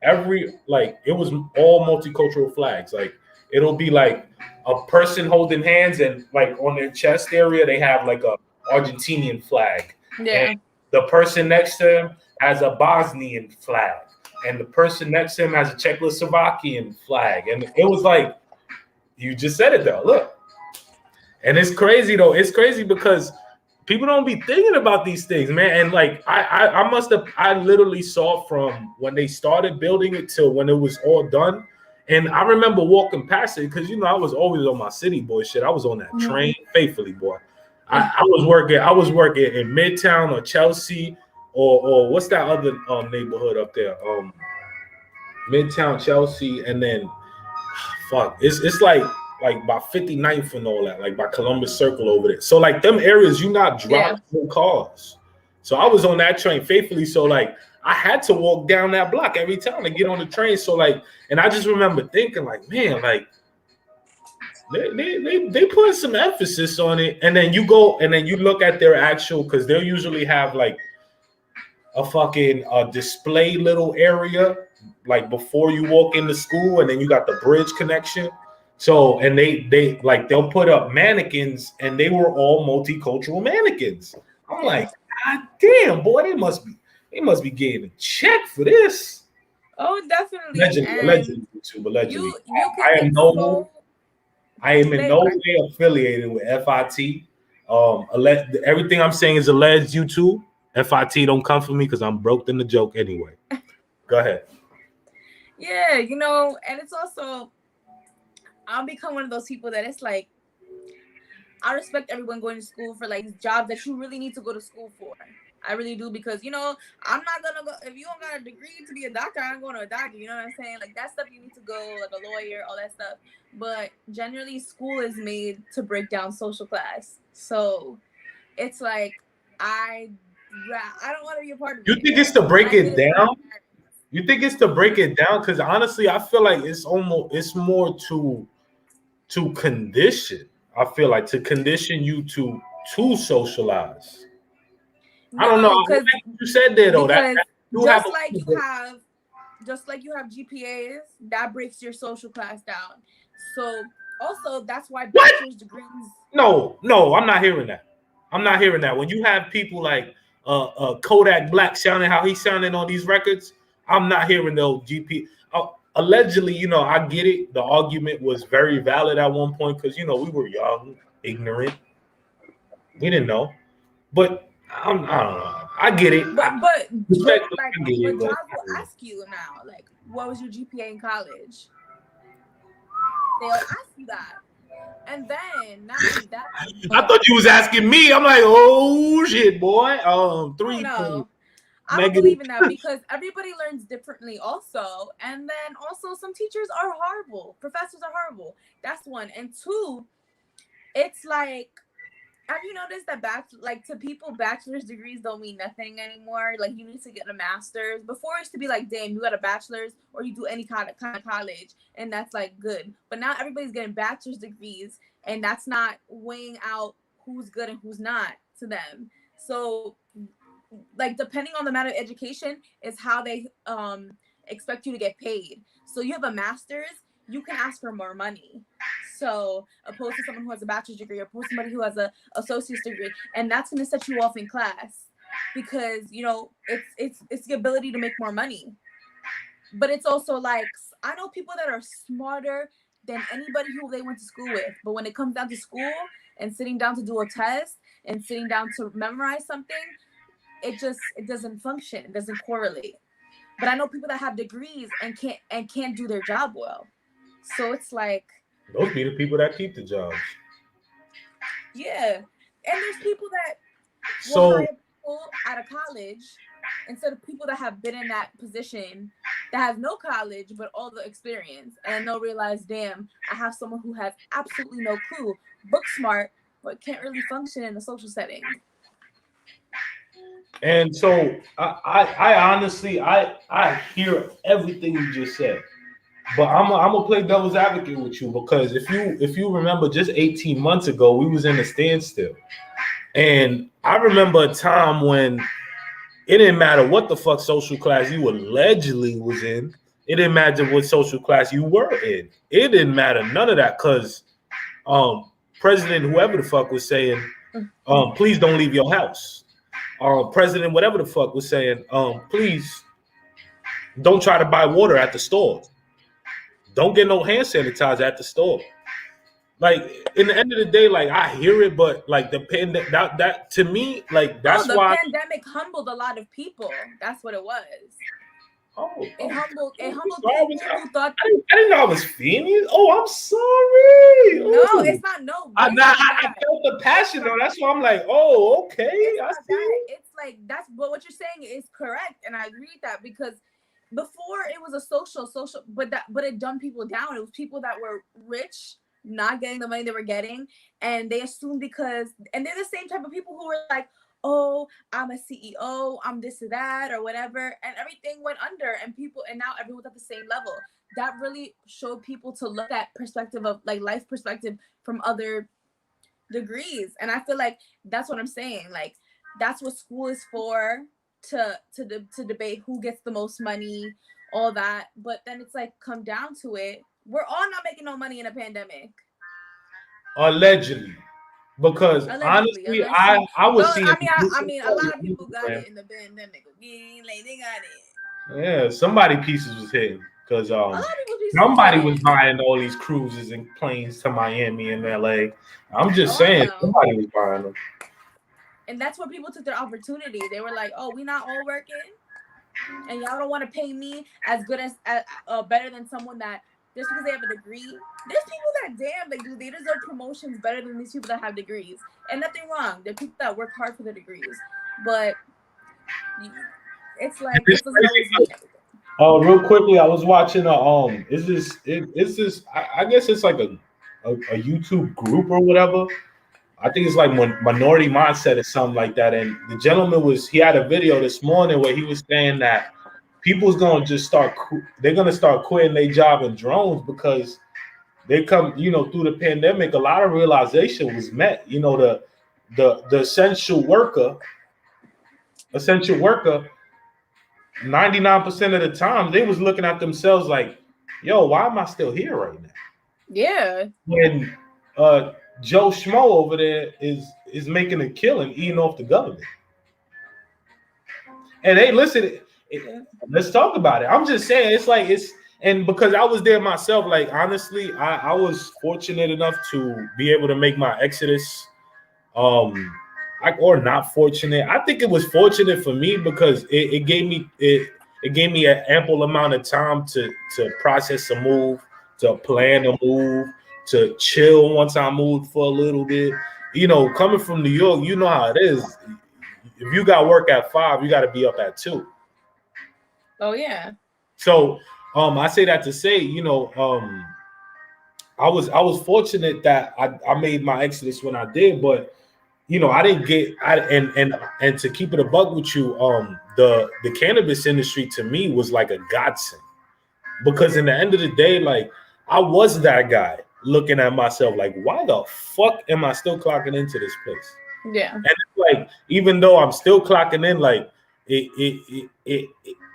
it was all multicultural flags. Like it'll be like a person holding hands and like on their chest area they have like a Argentinian flag. Yeah. And the person next to him has a Bosnian flag. And the person next to him has a Czechoslovakian flag. And it was like, you just said it though. Look. And it's crazy though. It's crazy because people don't be thinking about these things, man. And like I literally saw from when they started building it till when it was all done. And I remember walking past it because I was always on my city boy shit. I was on that train faithfully, boy. I was working in Midtown or Chelsea or what's that other neighborhood up there? Midtown, Chelsea, and then fuck, it's like by 59th and all that, like by Columbus Circle over there. So like them areas, you not driving no cars. So I was on that train faithfully. So like I had to walk down that block every time to get on the train. So like, and I just remember thinking like, man, like they put some emphasis on it. And then you go and then you look at their actual, because they'll usually have like a fucking display little area like before you walk into school, and then you got the bridge connection. So and they like they'll put up mannequins, and they were all multicultural mannequins. I'm like, God damn, boy, they must be getting a check for this. Oh, definitely. Allegedly, YouTube, allegedly. I am in no way affiliated with FIT. Everything I'm saying is alleged. YouTube, FIT don't come for me because I'm broke than the joke anyway. Go ahead. Yeah, and it's also, I'll become one of those people that it's like, I respect everyone going to school for like jobs that you really need to go to school for. I really do, because I'm not gonna go if you don't got a degree to be a doctor. I'm going to a doctor. You know what I'm saying? Like that stuff you need to go, like a lawyer, all that stuff. But generally, school is made to break down social class. So it's like I don't want to be a part of it. You think it's to break it down? You think it's to break it down? Because honestly, I feel like it's more to condition. I feel like to condition you to socialize. No, I don't know. Because you said that though. Just like you have GPAs, that breaks your social class down. So also that's why bachelor's degrees. No, I'm not hearing that. I'm not hearing that. When you have people like Kodak Black sounding how he's sounding on these records, I'm not hearing no GP. Allegedly, I get it. The argument was very valid at one point because we were young, ignorant. We didn't know, but I don't know. I get it. But Job will ask you now, like, what was your GPA in college? They'll ask you that. And then not only that, I thought you was asking me. I'm like, oh shit, boy. 3. No. I don't believe in that because everybody learns differently also. And then also some teachers are horrible. Professors are horrible. That's one. And two, it's like, have you noticed that to people, bachelor's degrees don't mean nothing anymore? Like you need to get a master's. Before it used to be like, damn, you got a bachelor's or you do any kind of college and that's like good. But now everybody's getting bachelor's degrees and that's not weighing out who's good and who's not to them. So like depending on the amount of education is how they expect you to get paid. So you have a master's, you can ask for more money. So opposed to someone who has a bachelor's degree, or opposed to somebody who has a associate's degree, and that's going to set you off in class because it's the ability to make more money. But it's also like I know people that are smarter than anybody who they went to school with, but when it comes down to school and sitting down to do a test and sitting down to memorize something, it doesn't function. It doesn't correlate. But I know people that have degrees and can't do their job well. So it's like, those be the people that keep the jobs. Yeah, and there's people that will So hire people out of college instead of people that have been in that position that has no college but all the experience, and they'll realize, damn, I have someone who has absolutely no clue, book smart, but can't really function in a social setting. and so I honestly I hear everything you just said. But I'm gonna play devil's advocate with you, because if you remember, just 18 months ago, we was in a standstill. And I remember a time when it didn't matter what the fuck social class you allegedly was in. It didn't matter what social class you were in. It didn't matter none of that, because President whoever the fuck was saying, please don't leave your house. President whatever the fuck was saying, please don't try to buy water at the store. Don't get no hand sanitizer at the store. Like, in the end of the day, like, I hear it, but like the pandemic, that to me, like, that's the why pandemic humbled a lot of people. That's what it was. It humbled people who thought I didn't know I was feeling. Oh, I'm sorry. No, it's not. No, I felt the passion though. That's why I'm like, oh, okay. It's like that's. But what you're saying is correct, and I agree with that, because before it was a social, but it dumbed people down. It was people that were rich, not getting the money they were getting, and they assumed and they're the same type of people who were like, oh, I'm a CEO, I'm this or that or whatever, and everything went under, and now everyone's at the same level. That really showed people to look at perspective of like life perspective from other degrees, and I feel like that's what I'm saying. Like, that's what school is for, to debate who gets the most money, all that. But then it's like, come down to it, we're all not making no money in a pandemic. Allegedly. Because honestly, I was seeing. I mean, a lot of people got it in the pandemic. Like, they got it. Yeah, somebody pieces was hitting, because somebody was buying all these cruises and planes to Miami and LA. I'm just saying, somebody was buying them. And that's where people took their opportunity. They were like, "Oh, we not all working, and y'all don't want to pay me as good as better than someone that." Just because they have a degree, there's people that they deserve promotions better than these people that have degrees, and nothing wrong. There are people that work hard for their degrees, but it's like this doesn't always. Real quickly, I was watching I guess it's like a YouTube group or whatever. I think it's like Minority Mindset or something like that. And the gentleman he had a video this morning where he was saying that people's gonna they're gonna start quitting their job in drones, because they come, through the pandemic, a lot of realization was met. The essential worker, 99% of the time they was looking at themselves like, yo, why am I still here right now? Yeah. When Joe Schmo over there is making a killing, eating off the government. And hey, listen, let's talk about it. I'm just saying, and because I was there myself, like, honestly, I was fortunate enough to be able to make my exodus. Or not fortunate. I think it was fortunate for me, because it gave me an ample amount of time to process a move, to plan a move, to chill once I moved for a little bit. Coming from New York, you know how it is. If you got work at 5, you got to be up at 2. Oh yeah. So I say that to say, I was fortunate that I made my exodus when I did, but I didn't get and to keep it a buck with you, the cannabis industry to me was like a godsend, because in the end of the day, like, I was that guy looking at myself like, why the fuck am I still clocking into this place? Yeah. And it's like, even though I'm still clocking in, like, it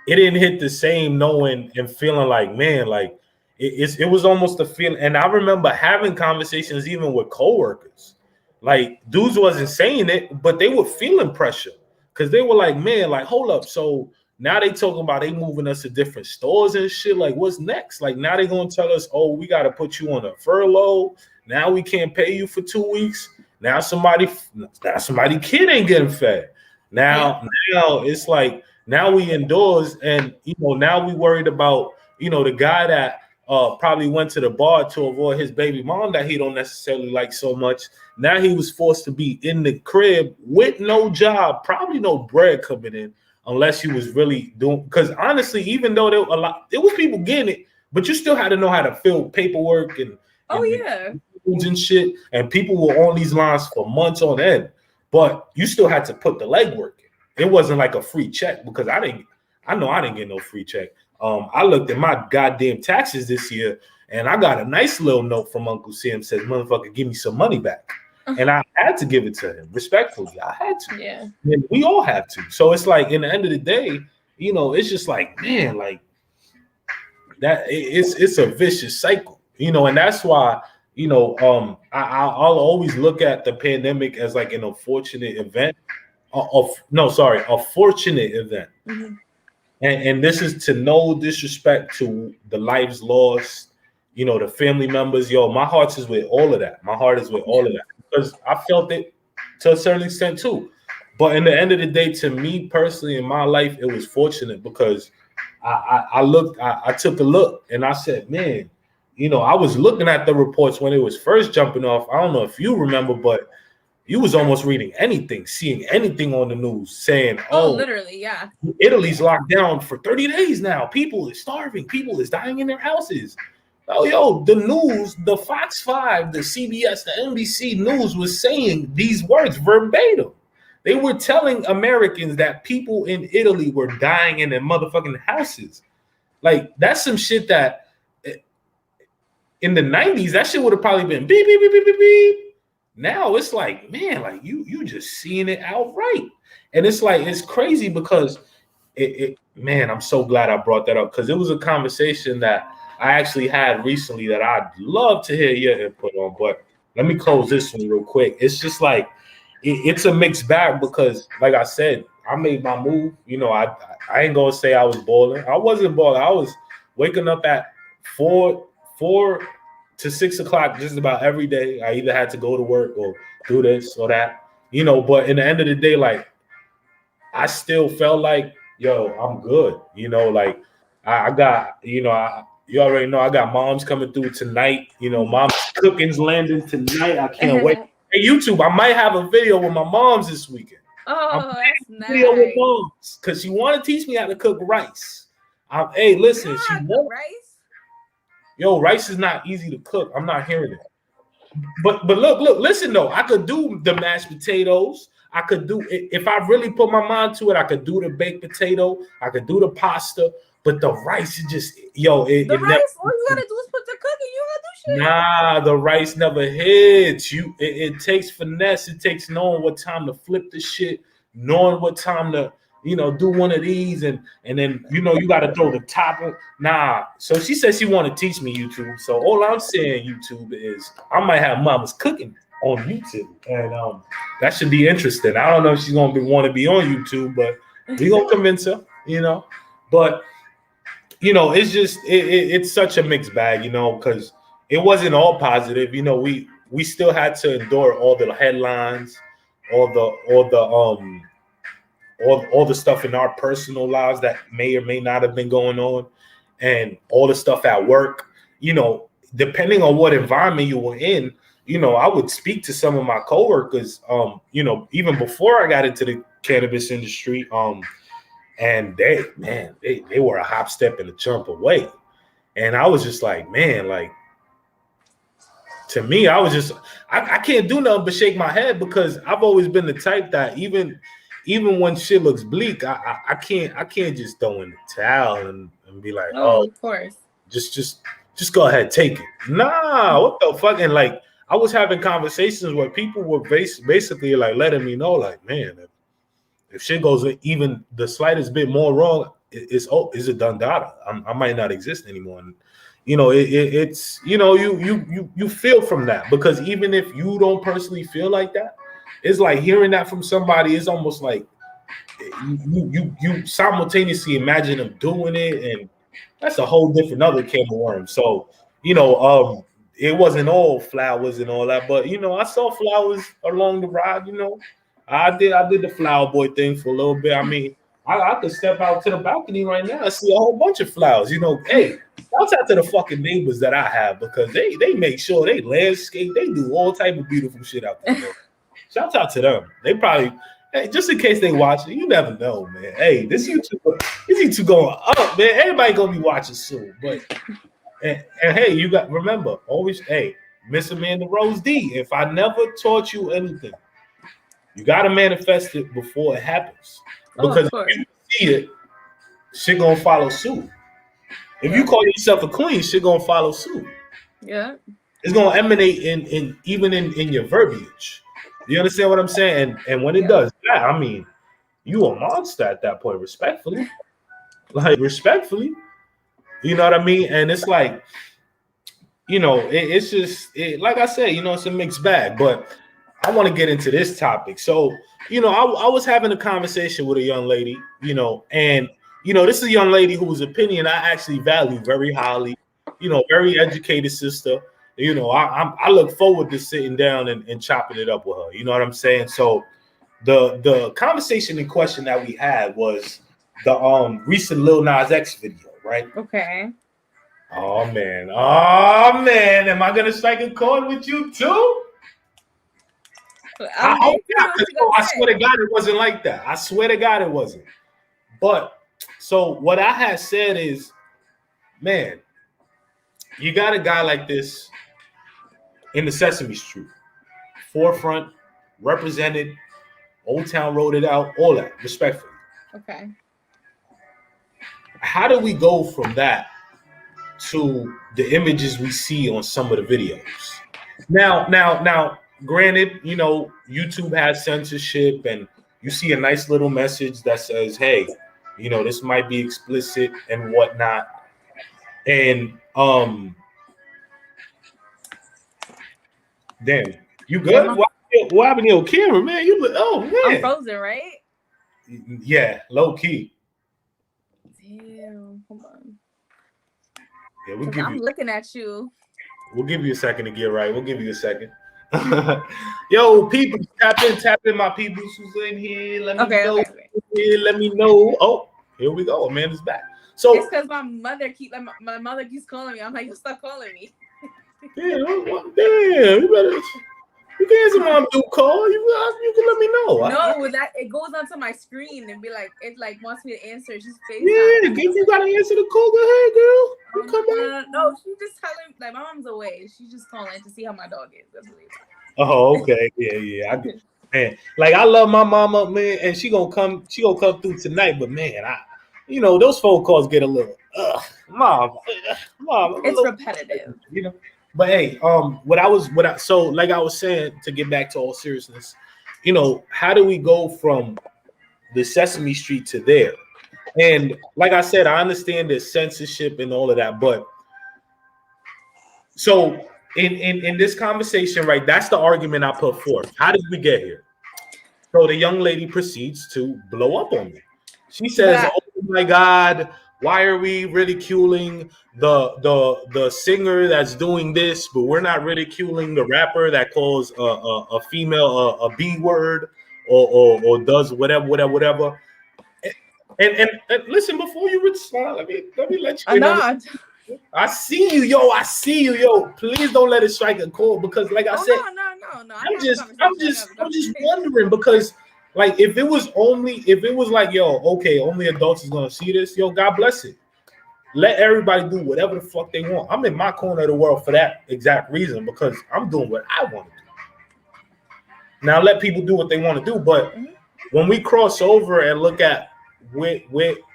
didn't hit the same knowing and feeling like, man, like, it was almost a feeling. And I remember having conversations even with coworkers. Like, dudes wasn't saying it, but they were feeling pressure, because they were like, man, like, hold up. So now they talking about they moving us to different stores and shit. Like, what's next? Like, now they going to tell us, oh, we got to put you on a furlough. Now we can't pay you for 2 weeks. Now somebody kid ain't getting fed. Now it's like, Now we indoors, and now we worried about the guy that probably went to the bar to avoid his baby mom that he don't necessarily like so much. Now he was forced to be in the crib with no job, probably no bread coming in, unless he was really doing. Because honestly, even though there was people getting it, but you still had to know how to fill paperwork and and shit. And people were on these lines for months on end, but you still had to put the legwork in. It wasn't like a free check because I know I didn't get no free check. I looked at my goddamn taxes this year and I got a nice little note from Uncle Sam says, "Motherfucker, give me some money back." And I had to give it to him respectfully. I had to. Yeah. And we all have to. So it's like, in the end of the day, it's just like, man, like that. It's a vicious cycle, and that's why, I'll always look at the pandemic as like an unfortunate event. A fortunate event. Mm-hmm. And this is to no disrespect to the lives lost, the family members. Yo, my heart is with all of that. My heart is with all of that because I felt it to a certain extent too. But in the end of the day, to me personally in my life, it was fortunate because I took a look and I said, man, I was looking at the reports when it was first jumping off. I don't know if you remember, but you was almost reading anything, seeing anything on the news saying, literally, yeah. Italy's locked down for 30 days now. People is starving. People is dying in their houses. Oh, the news, the Fox 5, the CBS, the NBC News was saying these words verbatim. They were telling Americans that people in Italy were dying in their motherfucking houses. Like, that's some shit that in the 90s, that shit would have probably been beep, beep, beep, beep, beep, beep. Now it's like, man, like you just seeing it outright. And it's like, it's crazy because man, I'm so glad I brought that up because it was a conversation that I actually had recently that I'd love to hear your input on. But let me close this one real quick. It's just like, it's a mixed bag because, like I said, I made my move. I ain't gonna say I was balling. I wasn't balling. I was waking up at 4 to 6 o'clock just about every day. I either had to go to work or do this or that, but in the end of the day, like, I still felt like, yo, I'm good. Like I got, you already know I got moms coming through tonight. Mom's cooking's landing tonight. I can't wait. Hey, YouTube, I might have a video with my moms this weekend. Oh, that's nice. Video with moms because she want to teach me how to cook rice. Hey, listen, she won't. Rice? Yo, rice is not easy to cook. I'm not hearing it. But look, listen though. I could do the mashed potatoes. I could do it if I really put my mind to it. I could do the baked potato. I could do the pasta. But the rice is just rice. All you gotta do is put the cooking. You gotta do shit. Nah, the rice never hits. It takes finesse. It takes knowing what time to flip the shit, knowing what time to do one of these, and then you got to throw the top on. Nah. So she said she want to teach me YouTube. So all I'm saying, YouTube, is I might have mama's cooking on YouTube, and that should be interesting. I don't know if she's gonna want to be on YouTube, but we gonna convince her, But it's just it's such a mixed bag, because it wasn't all positive. We still had to endure all the headlines, all the stuff in our personal lives that may or may not have been going on, and all the stuff at work. Depending on what environment you were in, I would speak to some of my coworkers, even before I got into the cannabis industry, and they were a hop, step, and a jump away. And I was just like, man, like, to me, I was just, I can't do nothing but shake my head because I've always been the type that even when shit looks bleak, I can't just throw in the towel and be like, oh, of course, just go ahead, take it. Nah, what the fuck? And like, I was having conversations where people were basically like letting me know, like, man, if shit goes even the slightest bit more wrong, it's a done data. I might not exist anymore. And it's you feel from that, because even if you don't personally feel like that, it's like hearing that from somebody is almost like you simultaneously imagine them doing it, and that's a whole different other can of worms. So it wasn't all flowers and all that, but I saw flowers along the ride. I did the flower boy thing for a little bit. I mean, I could step out to the balcony right now and see a whole bunch of flowers. You know, hey, shout out to the fucking neighbors that I have because they make sure they landscape, they do all type of beautiful shit out there. Man. Shout out to them. They probably, hey, just in case they watch it, you never know, man. Hey, this YouTube going up, man. Everybody gonna be watching soon. But and hey, you got remember always, hey, Miss Amanda Rose D. If I never taught you anything, you gotta manifest it before it happens. Because if you see it, shit gonna follow suit. If you call yourself a queen, shit gonna follow suit. Yeah. It's gonna emanate in even in your verbiage. You understand what I'm saying? And when it does that, I mean, you a monster at that point, respectfully. Like respectfully. You know what I mean? And it's like, you know, it's just like I said, you know, it's a mixed bag, but I want to get into this topic. So, you know, I was having a conversation with a young lady, you know, and, you know, this is a young lady whose opinion I actually value very highly, you know, very educated sister. You know, I look forward to sitting down and chopping it up with her. You know what I'm saying? So the conversation in question that we had was the recent Lil Nas X video, right? Okay. Oh man. Am I gonna strike a chord with you too? I swear to God, it wasn't like that. I swear to God, it wasn't. But so what I had said is, man, you got a guy like this in the Sesame Street, forefront, represented, Old Town wrote it out, all that, respectfully. Okay. How do we go from that to the images we see on some of the videos? Now, granted, you know, YouTube has censorship and you see a nice little message that says, hey, you know, this might be explicit and whatnot. And damn, you good? What happened to your camera, man? Man. I'm frozen, right? Yeah, low key. Damn, hold on. Yeah, I'm looking at you. We'll give you a second to get right. We'll give you a second. Yo, people, tap in my people who's in here. Let me know. Okay. Let me know. Oh, here we go. Amanda's back. So it's because my mother keeps calling me. I'm like, you stop calling me. Damn, you better. You can answer my new call. You can let me know. No, that it goes onto my screen and be like, it like wants me to answer. She's FaceTime. Yeah, if you gotta answer the call, go ahead, girl. Come on. No, she's just telling. Like my mom's away. She's just calling to see how my dog is. That's what it is. Oh, okay, yeah. I get, man, like I love my mama, man, and she gonna come through tonight. But man, you know, those phone calls get a little, mom. It's repetitive, you know. But hey, so like I was saying, to get back to all seriousness, you know, how do we go from the Sesame Street to there? And like I said, I understand the censorship and all of that, but so in this conversation, right, that's the argument I put forth. How did we get here? So the young lady proceeds to blow up on me. She says, "Oh my God, why are we ridiculing the singer that's doing this, but we're not ridiculing the rapper that calls a female a B word or does whatever." And listen, before you respond, let me let you know. I see you, yo. Please don't let it strike a chord because, like I said, no. I'm just wondering because. Like if it was like, yo, okay, only adults is gonna see this, yo, God bless it. Let everybody do whatever the fuck they want. I'm in my corner of the world for that exact reason because I'm doing what I want to do. Now let people do what they want to do, but when we cross over and look at with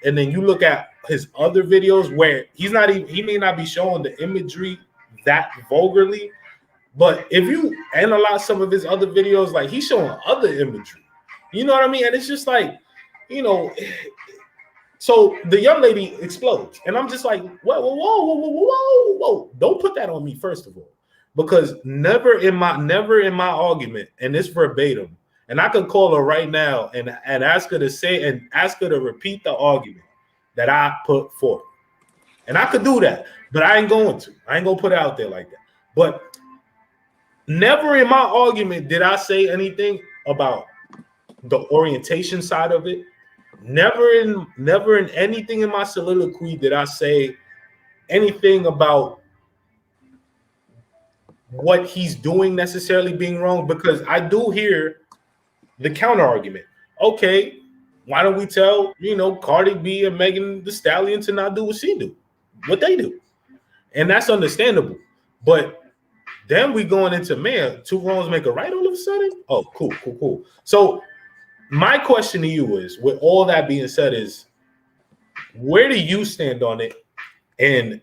and then you look at his other videos where he may not be showing the imagery that vulgarly, but if you analyze some of his other videos, like he's showing other imagery. You know what I mean? And it's just like, you know, so the young lady explodes. And I'm just like, whoa. Don't put that on me, first of all. Because never in my argument, and it's verbatim, and I could call her right now and ask her to repeat the argument that I put forth. And I could do that, but I ain't going to. I ain't gonna put it out there like that. But never in my argument did I say anything about the orientation side of it, Never in anything in my soliloquy did I say anything about what he's doing necessarily being wrong, because I do hear the counter argument. Okay, why don't we tell Cardi B and Megan Thee Stallion to not do what they do, and that's understandable. But then we going into, man, two wrongs make a right all of a sudden. Oh, cool. So my question to you is, with all that being said, is where do you stand on it, and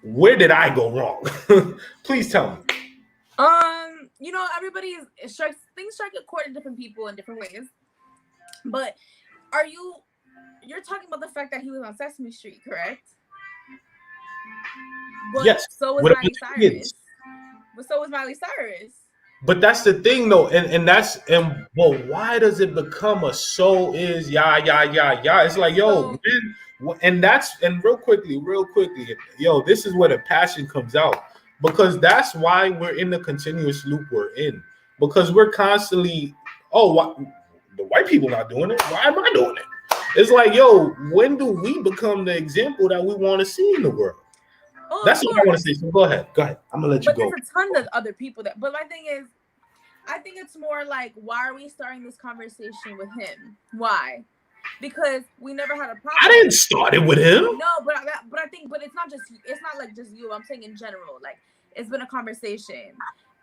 where did I go wrong? Please tell me. Everybody's things strike a chord to different people in different ways. But you're talking about the fact that he was on Sesame Street, correct? But yes. So was Miley Cyrus. But so was Miley Cyrus. But that's the thing, though, and why does it become a so is yeah? It's like, yo, man, and real quickly, yo, this is where the passion comes out, because that's why we're in the continuous loop we're in, because we're constantly, the white people not doing it, why am I doing it? It's like, yo, when do we become the example that we want to see in the world? Oh, that's what I want to say. So go ahead. I'm gonna let you go. There's a ton of other people but my thing is, I think it's more like, why are we starting this conversation with him? Why? Because we never had a problem. I didn't start it with him. No, but I think, but it's not like just you. I'm saying in general, like, it's been a conversation.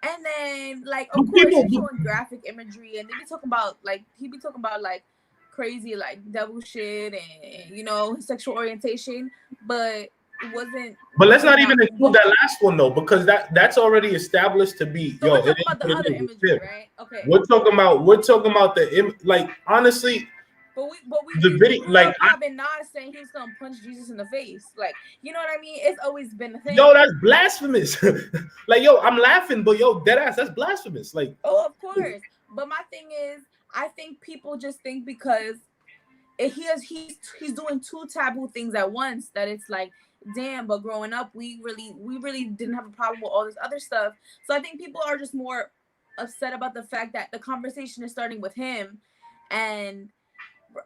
And then, like, of course, he's showing graphic imagery, and he be talking about like crazy, like, devil shit and sexual orientation, but it wasn't. But let's not even include that last one, though, because that's already established to be. So we're talking about the other imagery, right? Okay. We're talking about the like, honestly. But we video, like, I've been not saying he was gonna punch Jesus in the face, like, you know what I mean? It's always been a thing. Yo, that's blasphemous. Like, yo, I'm laughing, but yo, deadass, that's blasphemous. Like, oh, of course. But my thing is, I think people just think because he's doing two taboo things at once, that it's like, damn. But growing up, we really didn't have a problem with all this other stuff. So I think people are just more upset about the fact that the conversation is starting with him. And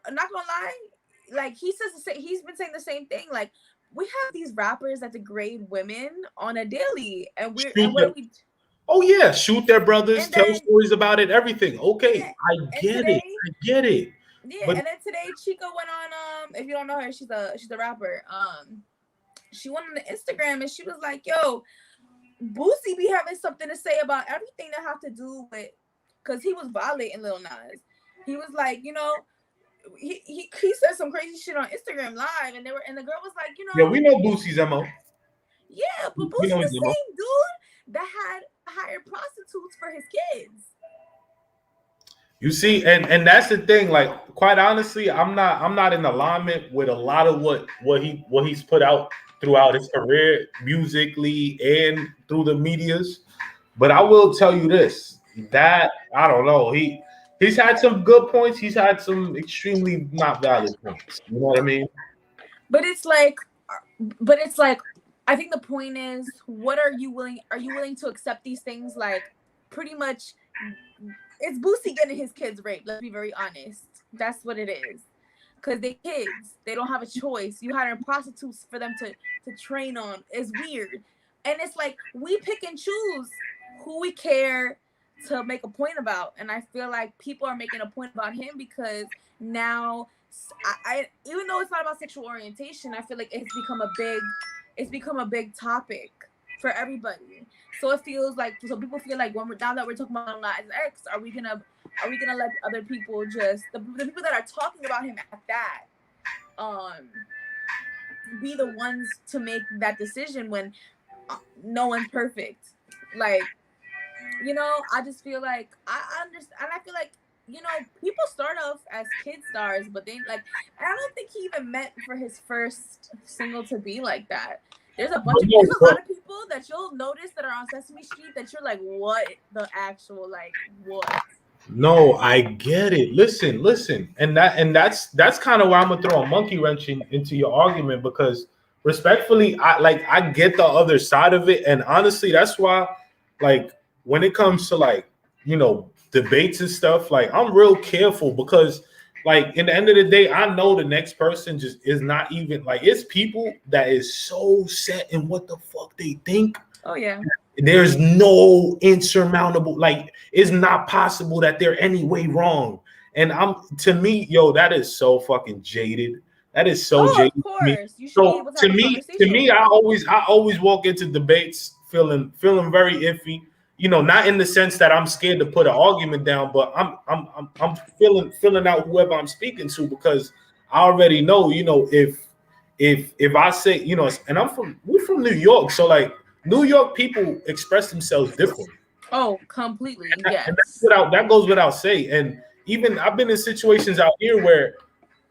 I'm not gonna lie, like, he's been saying the same thing. Like, we have these rappers that degrade women on a daily, and oh yeah, shoot their brothers, tell stories about it, everything. Okay, yeah, I get it. Yeah, but, and then today Chica went on. If you don't know her, she's a rapper. She went on the Instagram and she was like, "Yo, Boosie be having something to say about everything that have to do with," because he was violating Lil Nas. He was like, he said some crazy shit on Instagram Live, and the girl was like, yeah, we know Boosie's MO. Yeah, but Boosie's the same dude that had hired prostitutes for his kids. You see, and that's the thing. Like, quite honestly, I'm not in alignment with a lot of what he's put out throughout his career, musically and through the medias. But I will tell you this: that I don't know. He's had some good points. He's had some extremely not valid points. You know what I mean? But it's like, I think the point is, what are you willing? Are you willing to accept these things? Like, pretty much, it's Boosie getting his kids raped. Let's be very honest. That's what it is. Because they kids. They don't have a choice. You hiring prostitutes for them to train on. It's weird. And it's like, we pick and choose who we care to make a point about. And I feel like people are making a point about him because now, I even though it's not about sexual orientation, I feel like it's become a big topic for everybody. So people feel like now that we're talking about his ex, are we gonna let other people just the people that are talking about him at that be the ones to make that decision when no one's perfect? Like, I just feel like I understand, and I feel like people start off as kid stars, but they I don't think he even meant for his first single to be like that. There's a lot of people that you'll notice that are on Sesame Street that you're like, what the actual, like, what? No, I get it. Listen, and that's kind of why I'm gonna throw a monkey wrench into your argument, because respectfully, I get the other side of it, and honestly, that's why, like, when it comes to, like, debates and stuff, like, I'm real careful, because like in the end of the day, I know the next person just is not even like it's people that is so set in what the fuck they think. Oh yeah. There's no insurmountable, like it's not possible that they're any way wrong. And to me, yo, that is so fucking jaded. That is so jaded. Of course. You should be So able to have a conversation. I always walk into debates feeling very iffy. You know, not in the sense that I'm scared to put an argument down, but I'm feeling out whoever I'm speaking to, because I already know, you know, if I say, you know, and we're from New York, so like New York people express themselves different. Oh, completely. Yes. And that goes without saying. And even I've been in situations out here where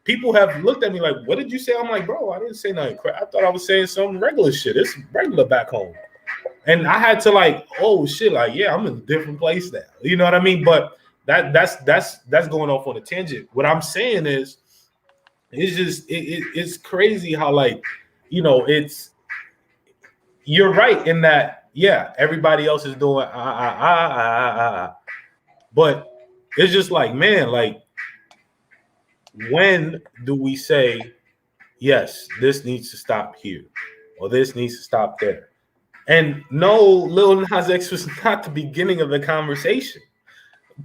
people have looked at me like, "What did you say?" I'm like, "Bro, I didn't say nothing. I thought I was saying some regular shit. It's regular back home." And I had to like, oh shit, like yeah, I'm in a different place now. You know what I mean? But that's going off on a tangent. What I'm saying is, it's just it's crazy how, like, you know, you're right in that, yeah, everybody else is doing but it's just like, man, like, when do we say, yes, this needs to stop here, or this needs to stop there? And no, Lil Nas X was not the beginning of the conversation.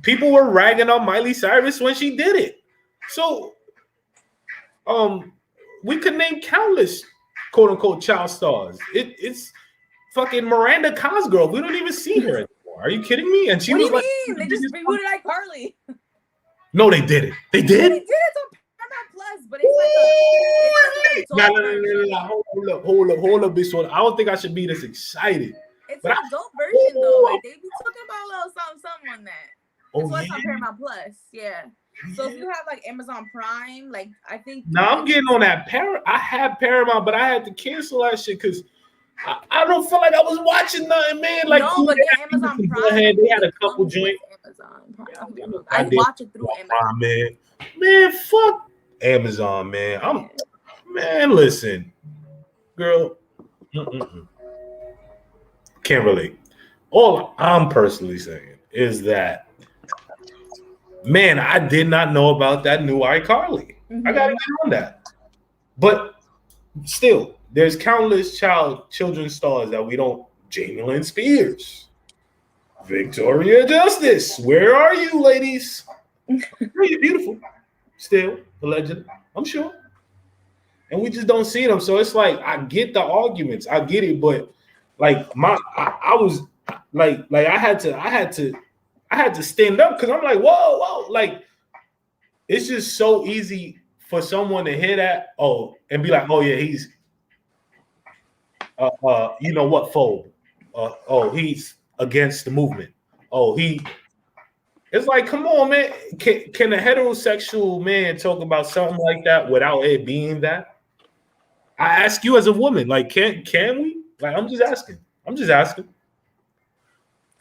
People were ragging on Miley Cyrus when she did it. So, we could name countless quote unquote child stars. It's fucking Miranda Cosgrove. We don't even see her anymore. Are you kidding me? And she what was do you like, mean? They just rebooted iCarly. No, they didn't. They did. They did it on Paramount Plus, but it's like no. Hold up, this one. I don't think I should be this excited. It's an adult version though. Like they be talking about a little something on that. That's why it's on Paramount Plus. Yeah. So if you have like Amazon Prime, like I think. Now I'm getting on that I had Paramount, but I had to cancel that shit because I don't feel like I was watching nothing, man. Like, no, but Amazon Prime. They had a couple joints. Amazon Prime. I watch it through Amazon. Man, fuck Amazon, man. Man, listen, girl. Can't relate. All I'm personally saying is that, man, I did not know about that new iCarly. I gotta get on that. But still, there's countless children stars that we don't. Jamie Lynn Spears, Victoria Justice. Where are you, ladies? You're beautiful. Still, allegedly, I'm sure. And we just don't see them. So it's like, I get the arguments. I get it, but like I was like I had to stand up because I'm like, whoa, like it's just so easy for someone to hear that, and be like, oh yeah, he's you know what, phobe. He's against the movement. It's like, come on, man. Can a heterosexual man talk about something like that without it being that? I ask you as a woman, like, can we? Like, I'm just asking.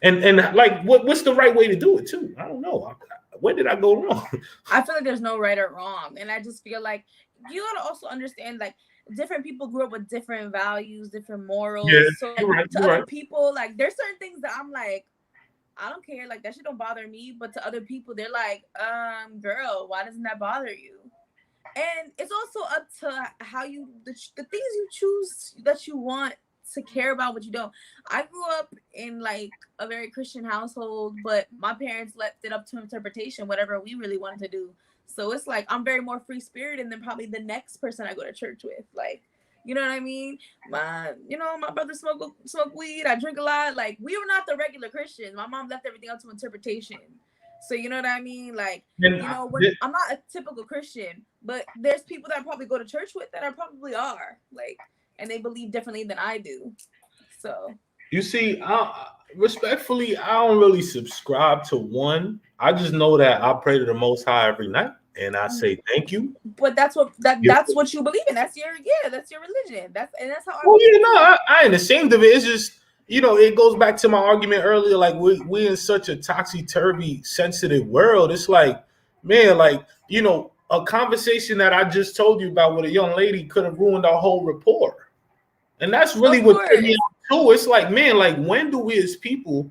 And like, what's the right way to do it too? I don't know. Where did I go wrong? I feel like there's no right or wrong, and I just feel like you gotta also understand, like, different people grew up with different values, different morals. Yeah, so like, to other people, like, there's certain things that I'm like, I don't care, like that shit don't bother me. But to other people, they're like, girl, why doesn't that bother you? And it's also up to how the things you choose that you want to care about, what you don't. I grew up in like a very Christian household, but my parents left it up to interpretation, whatever we really wanted to do. So it's like I'm very more free spirited than probably the next person I go to church with. Like, you know what I mean? My brother smoke weed. I drink a lot. Like, we were not the regular Christians. My mom left everything up to interpretation. So you know what I mean? Like, I'm not a typical Christian, but there's people that I probably go to church with that I probably are. Like, and they believe differently than I do. So you see, respectfully, I don't really subscribe to one. I just know that I pray to the Most High every night, and I say thank you. But that's what you believe in. That's your religion. That's how. I ain't ashamed of it. It's just, it goes back to my argument earlier. Like, we're in such a topsy-turvy, sensitive world. It's like, man, like, a conversation that I just told you about with a young lady could have ruined our whole rapport. And that's really what put me on too. It's like, man, like, when do we as people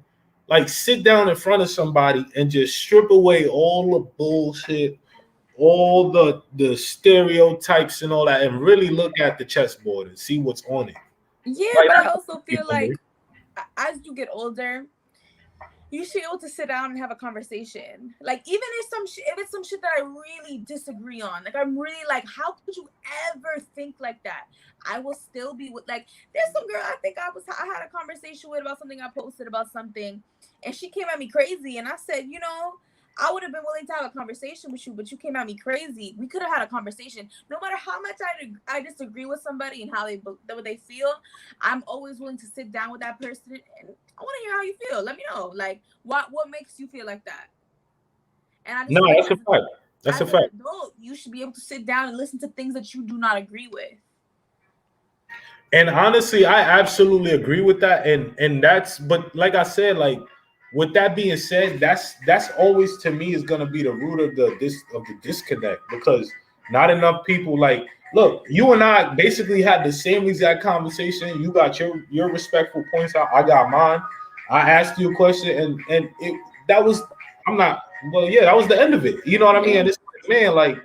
like sit down in front of somebody and just strip away all the bullshit, all the stereotypes and all that, and really look at the chessboard and see what's on it. Yeah, Like, but I also feel like as you get older, you should be able to sit down and have a conversation. Like, even if if it's some shit that I really disagree on, like I'm really like, how could you ever think like that? I will still be with, like, there's some girl I think I had a conversation with about something I posted about something, and she came at me crazy, and I said, you know, I would have been willing to have a conversation with you, but you came at me crazy. We could have had a conversation. No matter how much I disagree with somebody and what they feel, I'm always willing to sit down with that person, and I want to hear how you feel. Let me know, like, what makes you feel like that. And I just no, feel that's like a fact. That's a fact. as an adult, you should be able to sit down and listen to things that you do not agree with. And honestly, I absolutely agree with that. And that's, but like I said, like with that being said, that's always to me is gonna be the root of the disconnect, because not enough people, like, look, you and I basically had the same exact conversation. You got your respectful points out, I got mine. I asked you a question, and it that was I'm not well, yeah, that was the end of it. You know what I mean? And it's like, man, like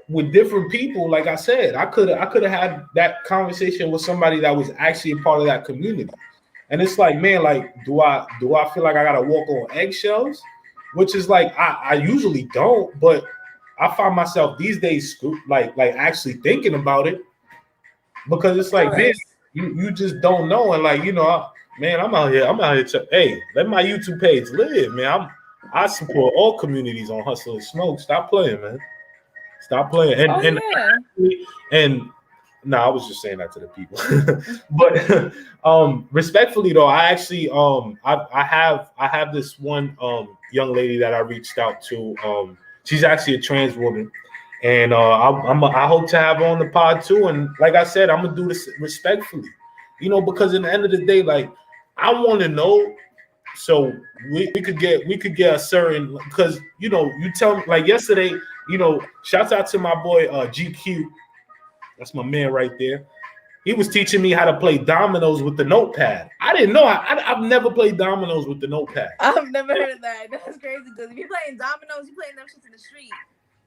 with different people, like I said, I could have had that conversation with somebody that was actually a part of that community. And it's like, man, like, do I feel like I gotta walk on eggshells? Which is like, I usually don't, but I find myself these days like actually thinking about it, because it's like, man, you just don't know. And like, man, I'm out here. Hey, let my YouTube page live, man. I support all communities on Hustle and Smoke. Stop playing, man. Stop playing. And no, I was just saying that to the people. But respectfully though, I actually I have this one young lady that I reached out to. She's actually a trans woman, and I hope to have her on the pod too. And like I said, I'm gonna do this respectfully, because in the end of the day, like, I want to know. So we could get a certain, because you tell me, like yesterday, shouts out to my boy GQ. That's my man right there. He was teaching me how to play dominoes with the notepad. I didn't know. I've never played dominoes with the notepad. I've never heard of that. That's crazy, because if you're playing dominoes, you're playing them shits in the street.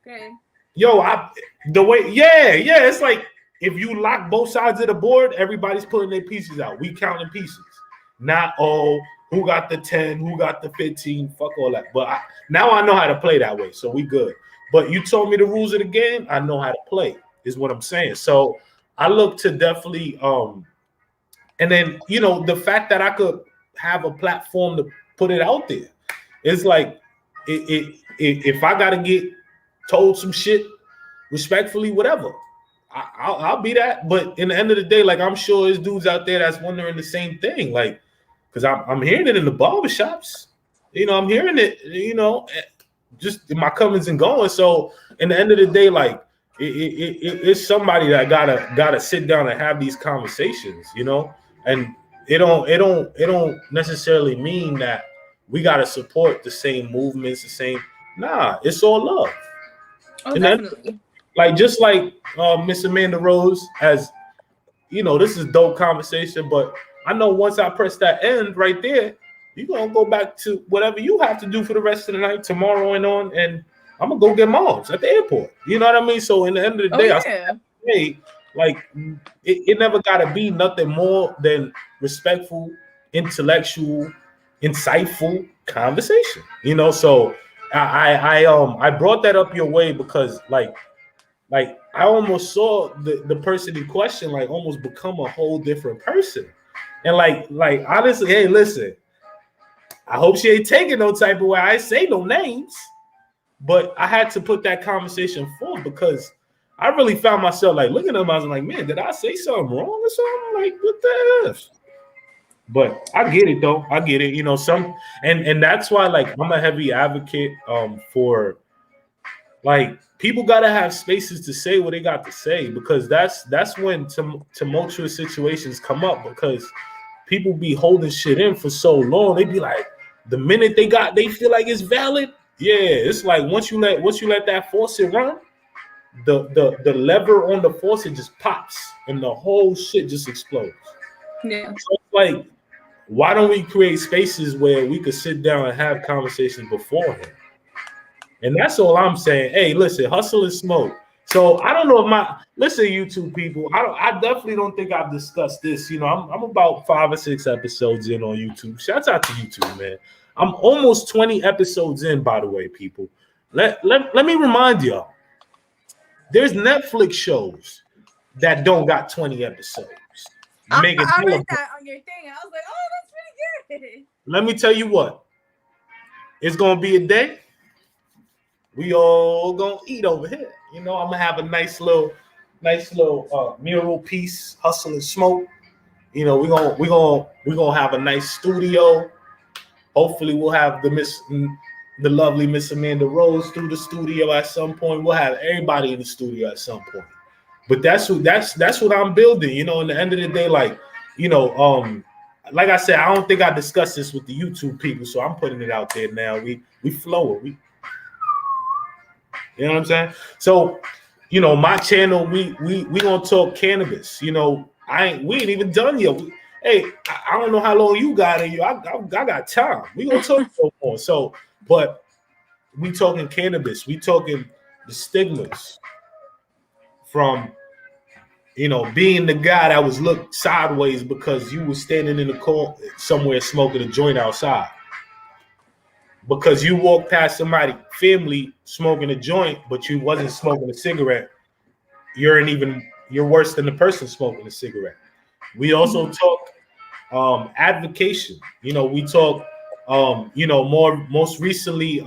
Okay. Yo, it's like if you lock both sides of the board, everybody's putting their pieces out. We counting pieces. Not who got the 10, who got the 15, fuck all that. But now I know how to play that way, so we good. But you told me the rules of the game, I know how to play, is what I'm saying. So I look to definitely, and then, the fact that I could have a platform to put it out there, it's like, if I got to get told some shit respectfully, whatever, I'll be that. But in the end of the day, like, I'm sure there's dudes out there that's wondering the same thing, like, because I'm hearing it in the barbershops. I'm hearing it, just in my comings and goings. So in the end of the day, like, it's somebody that gotta sit down and have these conversations, and it don't necessarily mean that we gotta support the same movements, the same. Nah, it's all love. Oh, definitely. Like, just like Miss Amanda Rose, as this is dope conversation, but I know once I press that end right there, you're gonna go back to whatever you have to do for the rest of the night, tomorrow and on, and I'm gonna go get moms at the airport. You know what I mean? So in the end of the day, I say, like, it never gotta be nothing more than respectful, intellectual, insightful conversation. So I brought that up your way because like I almost saw the person in question like almost become a whole different person. And like honestly, hey, listen, I hope she ain't taking no type of way. I say no names, but I had to put that conversation forth because I really found myself like looking at them. I was like, man, did I say something wrong or something? Like, what the F? But I get it though. I get it. And that's why like I'm a heavy advocate for like people gotta have spaces to say what they got to say, because that's when tumultuous situations come up, because people be holding shit in for so long. They be like, the minute they feel like it's valid, yeah, it's like once you let that faucet run, the lever on the faucet just pops and the whole shit just explodes. Yeah. So it's like, why don't we create spaces where we could sit down and have conversations beforehand? And that's all I'm saying. Hey, listen, hustle and smoke. So I don't know if listen, YouTube people. I definitely don't think I've discussed this. I'm about 5 or 6 episodes in on YouTube. Shouts out to YouTube, man. I'm almost 20 episodes in, by the way, people. Let me remind y'all. There's Netflix shows that don't got 20 episodes. I read that on your thing. I was like, oh, that's pretty good. Let me tell you what. It's gonna be a day. We all gonna eat over here. I'm gonna have a nice little mural piece, hustle and smoke. We're gonna have a nice studio. Hopefully, we'll have the lovely Miss Amanda Rose through the studio at some point. We'll have everybody in the studio at some point. But that's what I'm building. In the end of the day, like I said, I don't think I discussed this with the YouTube people, so I'm putting it out there now. We flowing. You know what I'm saying? So, my channel, we gonna talk cannabis. We ain't even done yet. Hey, I don't know how long you got in you. I got time. We gonna talk more. So, but we talking cannabis. We talking the stigmas from being the guy that was looked sideways because you was standing in the corner somewhere smoking a joint outside. Because you walked past somebody's family smoking a joint, but you wasn't smoking a cigarette, you're worse than the person smoking a cigarette. We also talk advocation. We talk most recently,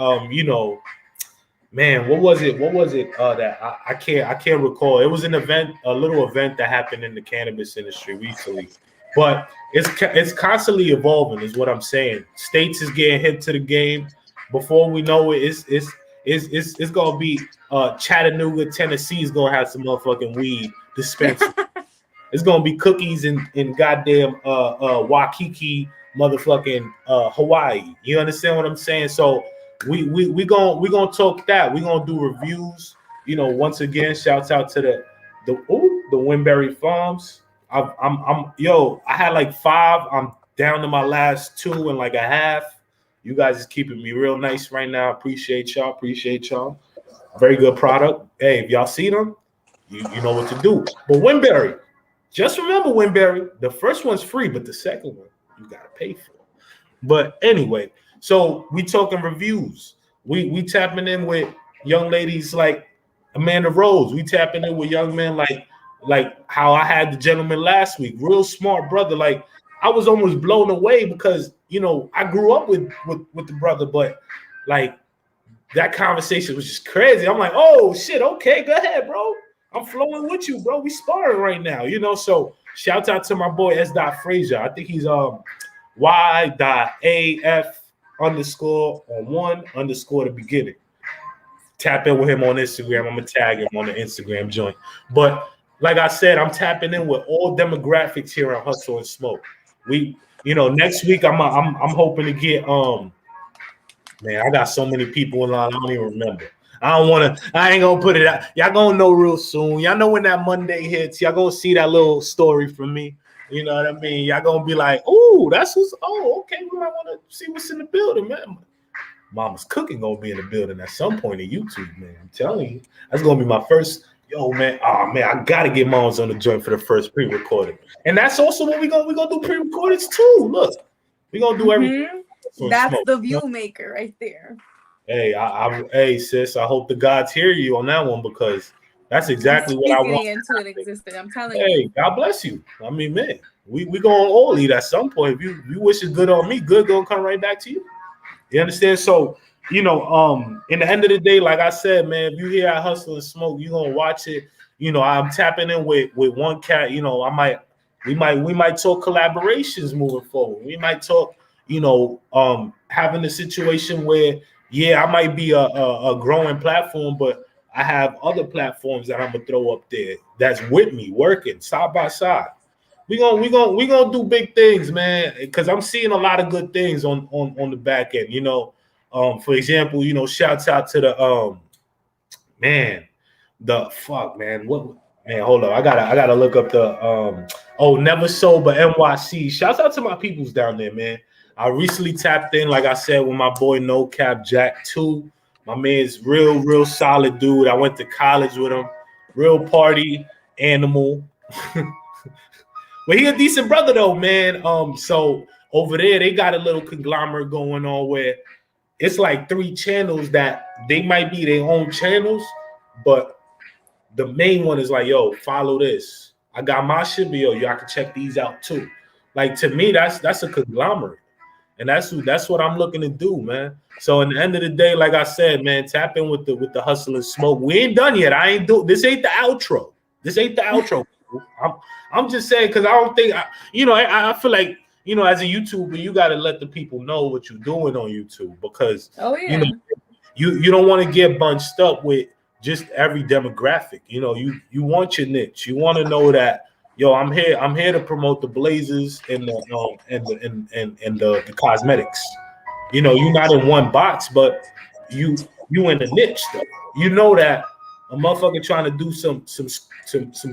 man, what was it that I can't recall. It was a little event that happened in the cannabis industry recently. But it's constantly evolving, is what I'm saying. States is getting hit to the game. Before we know it, it's gonna be Chattanooga, Tennessee is gonna have some motherfucking weed dispensary. It's gonna be cookies in goddamn Waikiki, motherfucking Hawaii. You understand what I'm saying? So we gonna talk that. We gonna do reviews. Once again, shouts out to the Winberry Farms. I had like 5. I'm down to my last 2 and like a half. You guys is keeping me real nice right now. Appreciate y'all. Very good product. Hey, if y'all see them, you know what to do. But Winberry, just remember Winberry, the first one's free, but the second one you gotta pay for. But anyway, so we talking reviews. We tapping in with young ladies like Amanda Rose. We tapping in with young men like how I had the gentleman last week. Real smart brother. Like I was almost blown away because I grew up with the brother, but like that conversation was just crazy. I'm like, oh shit, okay, go ahead, bro. I'm flowing with you, bro. We sparring right now, So shout out to my boy S. Frazier. I think he's Y.AF_1_ the beginning. Tap in with him on Instagram. I'm gonna tag him on the Instagram joint. But like I said, I'm tapping in with all demographics here on Hustle and Smoke. Next week I'm hoping to get man, I got so many people in line, I don't even remember. I ain't gonna put it out. Y'all gonna know real soon. Y'all know when that Monday hits, y'all gonna see that little story from me. You know what I mean? Y'all gonna be like, oh, that's who's okay. We might want to see what's in the building, man. Mama's Cooking gonna be in the building at some point in YouTube, man. I'm telling you, that's gonna be my first. Yo, man, I gotta get Mom's on the joint for the first pre-recorded, and that's also what we gonna do pre-recordeds too. Look, we gonna do everything. That's smoke. The view maker right there. Hey, hey, sis, I hope the gods hear you on that one because that's exactly what I want. Into it existed. I'm telling you. Hey, God bless you. I mean, man, we gonna all eat at some point. If you wish it good on me, good gonna come right back to you. You understand? So, in the end of the day, like I said, man, if you hear I Hustle and Smoke, you're gonna watch it. I'm tapping in with one cat. We might talk collaborations moving forward. We might talk, having a situation where, yeah, I might be a growing platform, but I have other platforms that I'm gonna throw up there that's with me working side by side. We gonna do big things, man, because I'm seeing a lot of good things on the back end. For example, shouts out to the hold up, I gotta look up the Never Sober NYC. Shouts out to my peoples down there, man. I recently tapped in, like I said, with my boy No Cap Jack 2. My man's real solid dude. I went to college with him. Real party animal. But he a decent brother though, man. So over there they got a little conglomerate going on where it's like 3 channels that they might be their own channels, but the main one is like, yo, follow this. I got my shit, but yo, y'all can check these out too. Like to me, that's a conglomerate. And that's what I'm looking to do, man. So in the end of the day, like I said, man, tap in with the hustle and smoke. We ain't done yet. I ain't do this. Ain't the outro. This ain't the outro. I'm just saying because I don't think I feel like as a YouTuber, you got to let the people know what you're doing on YouTube because you don't want to get bunched up with just every demographic. You want your niche. You want to know that. Yo, I'm here to promote the blazers and the cosmetics. You're not in one box, but you in a niche though. You know that a motherfucker trying to do some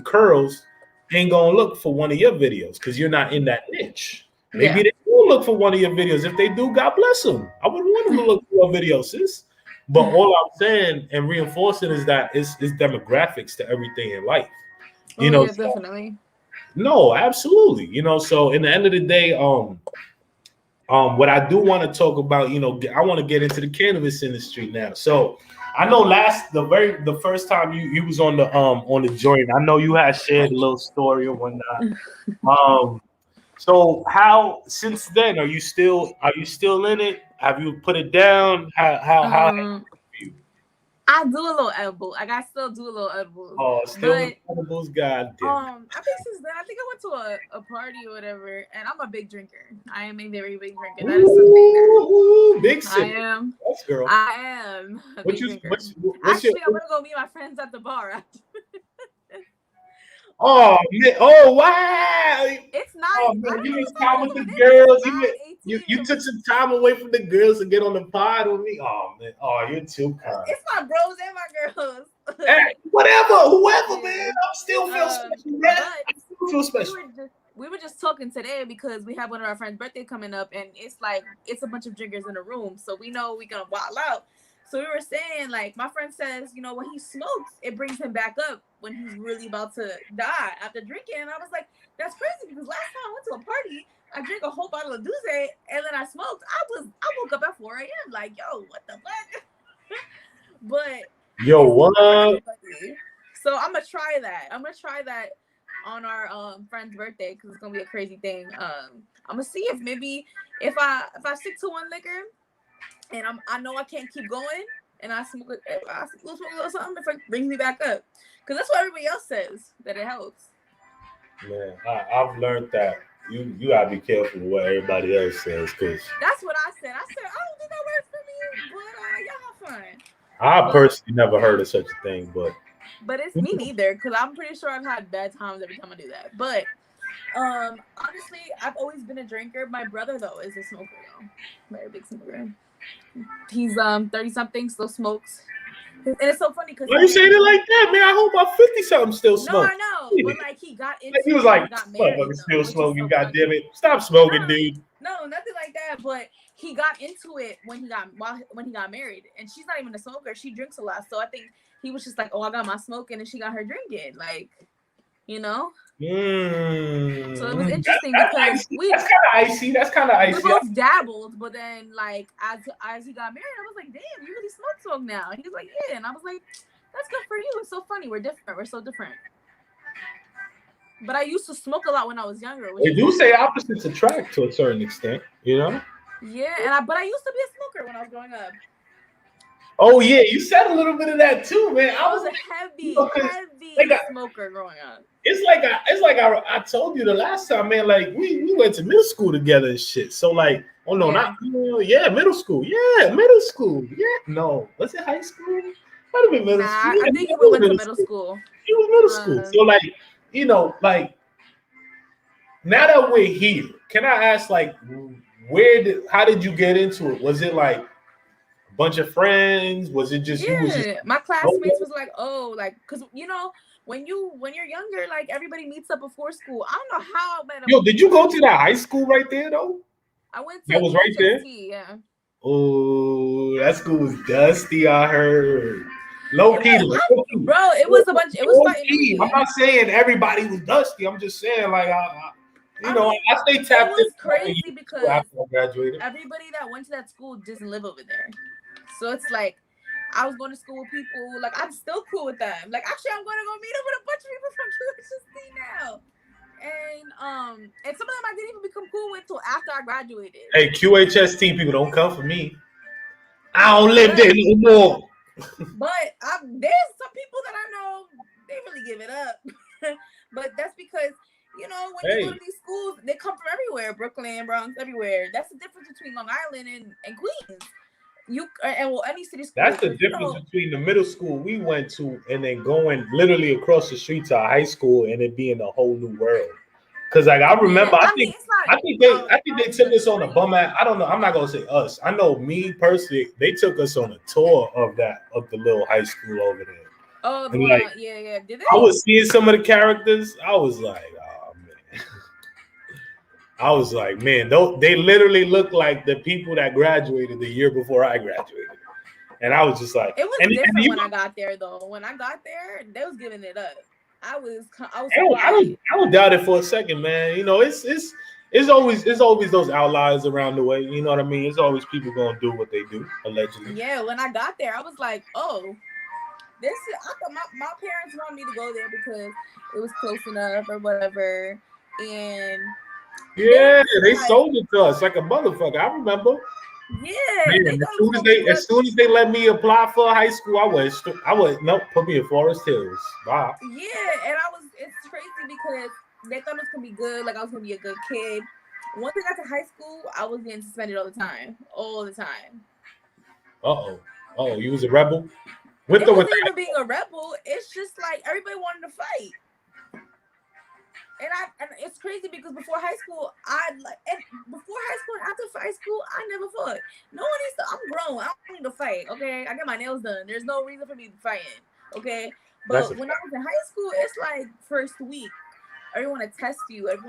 curls ain't gonna look for one of your videos because you're not in that niche. Maybe they will look for one of your videos. If they do, God bless them. I wouldn't want them to look for your videos, sis. But all I'm saying and reinforcing is that it's demographics to everything in life. Definitely. No, absolutely. So in the end of the day, what I do want to talk about, I want to get into the cannabis industry now. So I know the first time you was on the joint, I know you had shared a little story or whatnot. So how since then are you still in it? Have you put it down? How I do a little edible. Like I still do a little edibles. Oh, still edibles, goddamn. I think since then, I think I went to a party or whatever, and I'm a big drinker. I am a very big drinker. That is something big sip. I am. Yes, girl. I am a big drinker. Actually, I'm gonna go meet my friends at the bar. Oh man! Oh wow! It's nice. Oh, man, you used time with the girls. You took some time away from the girls to get on the pod with me. Oh man! Oh, you're too kind. It's my bros and my girls. Hey, whoever, man. I still feel special, man. I still feel special. We were just talking today because we have one of our friends' birthday coming up, and it's a bunch of drinkers in a room, so we know we're gonna wild out. So we were saying, like, my friend says, when he smokes, it brings him back up when he's really about to die after drinking. And I was like, that's crazy because last time I went to a party, I drank a whole bottle of Douce and then I smoked. I woke up at 4 a.m. like, yo, what the fuck? But yo, what? So I'm gonna try that. I'm gonna try that on our friend's birthday because it's gonna be a crazy thing. I'm gonna see if I stick to one liquor. And I know I can't keep going, and I smoke a little something if it brings me back up, because that's what everybody else says that it helps. Man, I've learned that you gotta be careful with what everybody else says, because that's what I said. I don't think that works for me, but y'all have fun. I personally never heard of such a thing, but it's me neither, because I'm pretty sure I've had bad times every time I do that. But honestly, I've always been a drinker. My brother though is a smoker, though, very big smoker. He's 30-something, still smokes. And it's so funny because why you saying it like that, man? I hope my 50-something still smokes. No, I know, but like he got into he was like, got married, still smoking, goddamn it. Stop smoking, dude. No, nothing like that. But he got into it when he got married, and she's not even a smoker. She drinks a lot, so I think he was just like, oh, I got my smoking, and she got her drinking, like, So it was interesting because that's kind of icy. We both dabbled, but then like as he got married, I was like, damn, you really smoke now. And he was like, yeah, and I was like, that's good for you. It's so funny. We're different. We're so different. But I used to smoke a lot when I was younger. They do say opposites attract to a certain extent, Yeah, but I used to be a smoker when I was growing up. Oh yeah, you said a little bit of that too, man. I was a heavy smoker growing up. It's like I told you the last time, man. Like we went to middle school together and shit. So like, oh no, middle school. Yeah, middle school. Yeah, no, was it high school? Might have been middle school. I think we went to middle school. It was middle school. So like, like now that we're here, can I ask like, how did you get into it? Was it like bunch of friends? Was it just you? My classmates was like, oh, like, because when you're younger, like everybody meets up before school. I don't know how I met him. Yo, did you go to that high school right there though? I went to that was right there. Yeah. Oh, that school was dusty. I heard. Low key, Bro, it was a bunch. It was fighting every day. I'm not saying everybody was dusty. I'm just saying, like, I stay tapped. It was crazy because after I graduated, everybody that went to that school doesn't live over there, so it's like I was going to school with people. Like I'm still cool with them. Like actually, I'm going to go meet up with a bunch of people from QHST now. And some of them I didn't even become cool with till after I graduated. Hey, QHST people, don't come for me. I don't live there anymore. But there's some people that I know they really give it up. But that's because when you go to these schools, they come from everywhere, Brooklyn, Bronx, everywhere. That's the difference between Long Island and Queens. Any city school. That's the difference between the middle school we went to and then going literally across the street to a high school and it being a whole new world. Because like I remember, I think they took us on a bum ass. I don't know. I'm not gonna say us. I know me personally. They took us on a tour of the little high school over there. Oh, yeah. Did they? I was seeing some of the characters. I was like, oh man. I was like, man, they literally look like the people that graduated the year before I graduated. And I was just like, it was different when I got there though. When I got there, they was giving it up. I don't doubt it for a second, man. It's always those outliers around the way. You know what I mean? It's always people gonna do what they do, allegedly. Yeah, when I got there, I was like, oh, I thought my parents wanted me to go there because it was close enough or whatever. And yeah, they sold it to us like a motherfucker. I remember. Yeah. Man, as soon as they let me apply for high school, I was put me in Forest Hills. Wow. Yeah, and it's crazy because they thought it was gonna be good, like I was gonna be a good kid. Once I got to high school, I was getting suspended all the time. Oh, you was a rebel? It wasn't even being a rebel. It's just like everybody wanted to fight. And it's crazy because before high school and after high school, I never fought. No one needs to. I'm grown. I don't need to fight. Okay, I get my nails done. There's no reason for me to fight. Okay, but when I was in high school, it's like first week, everyone to test you, and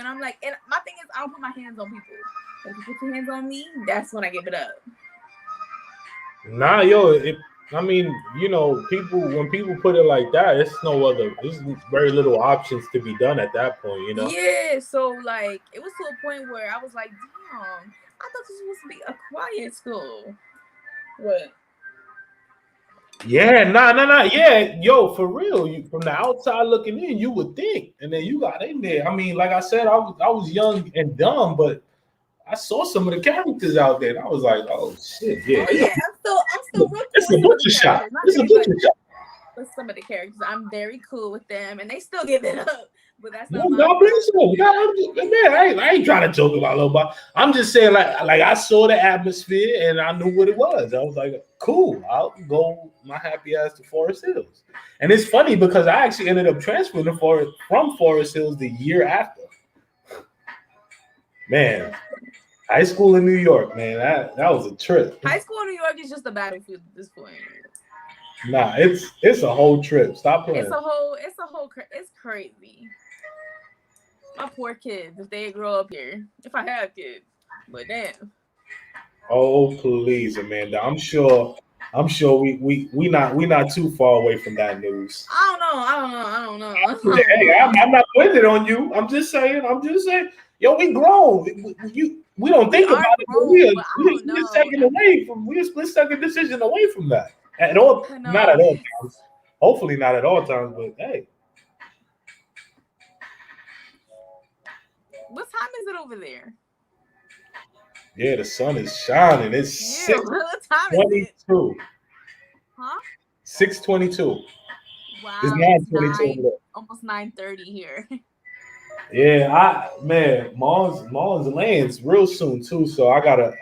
I'm like, and my thing is, I don't put my hands on people. If you put your hands on me, that's when I give it up. Nah, yo, when people put it like that, there's very little options to be done at that point, Yeah, so like it was to a point where I was like, damn, I thought this was supposed to be a quiet school. What? Yeah, nah. Yeah, yo, for real. From the outside looking in, you would think, and then you got in there. I mean, like I said, I was young and dumb, but I saw some of the characters out there, and I was like, "Oh shit, yeah." Oh, yeah, I'm still real cool. It's a butcher shop. With some of the characters, I'm very cool with them, and they still give it up. But that's not God bless you. Man, I ain't trying to joke about nobody. I'm just saying, like I saw the atmosphere, and I knew what it was. I was like, "Cool, I'll go my happy ass to Forest Hills." And it's funny because I actually ended up transferring from Forest Hills the year after. Man. High school in New York, man, that was a trip. High school in New York is just a battlefield at this point. Nah, it's a whole trip. Stop playing. It's crazy. My poor kids, if they grow up here, if I have kids, but damn. Oh please, Amanda. I'm sure we not too far away from that news. I don't know. Hey, I'm not putting it on you. I'm just saying. Yo, we grown. We don't think about it, but we're a split-second decision away from that. Not at all times. Hopefully not at all times, but hey. What time is it over there? Yeah, the sun is shining. It's 6:22. Huh? 6:22. Wow. It's 9:22. Almost 9:30 here. Yeah, Mars lands real soon too, so I gotta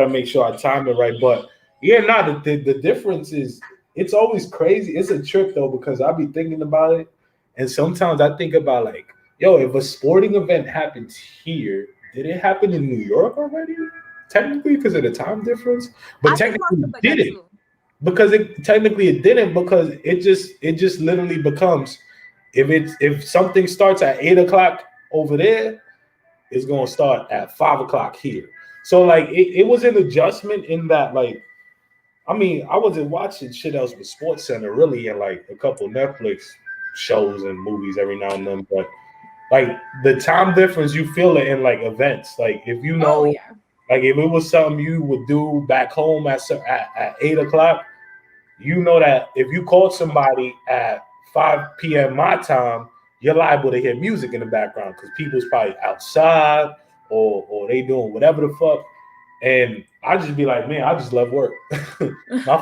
make sure I time it right. But yeah, the difference is it's always crazy. It's a trip though because I be thinking about it, and sometimes I think about like, yo, if a sporting event happens here, did it happen in New York already? Technically, because of the time difference, but technically it didn't. Because it didn't because it just literally becomes. If something starts at 8 o'clock over there, it's gonna start at 5 o'clock here. So like it was an adjustment in that like I mean I wasn't watching shit else with Sports Center really and like a couple Netflix shows and movies every now and then, but like the time difference you feel it in like events. Like if you Oh know, yeah. like if it was something you would do back home at 8 o'clock, you know that if you called somebody at 5 p.m. my time, you're liable to hear music in the background because people's probably outside or they doing whatever the fuck. And I just be like, man, I just love work. My,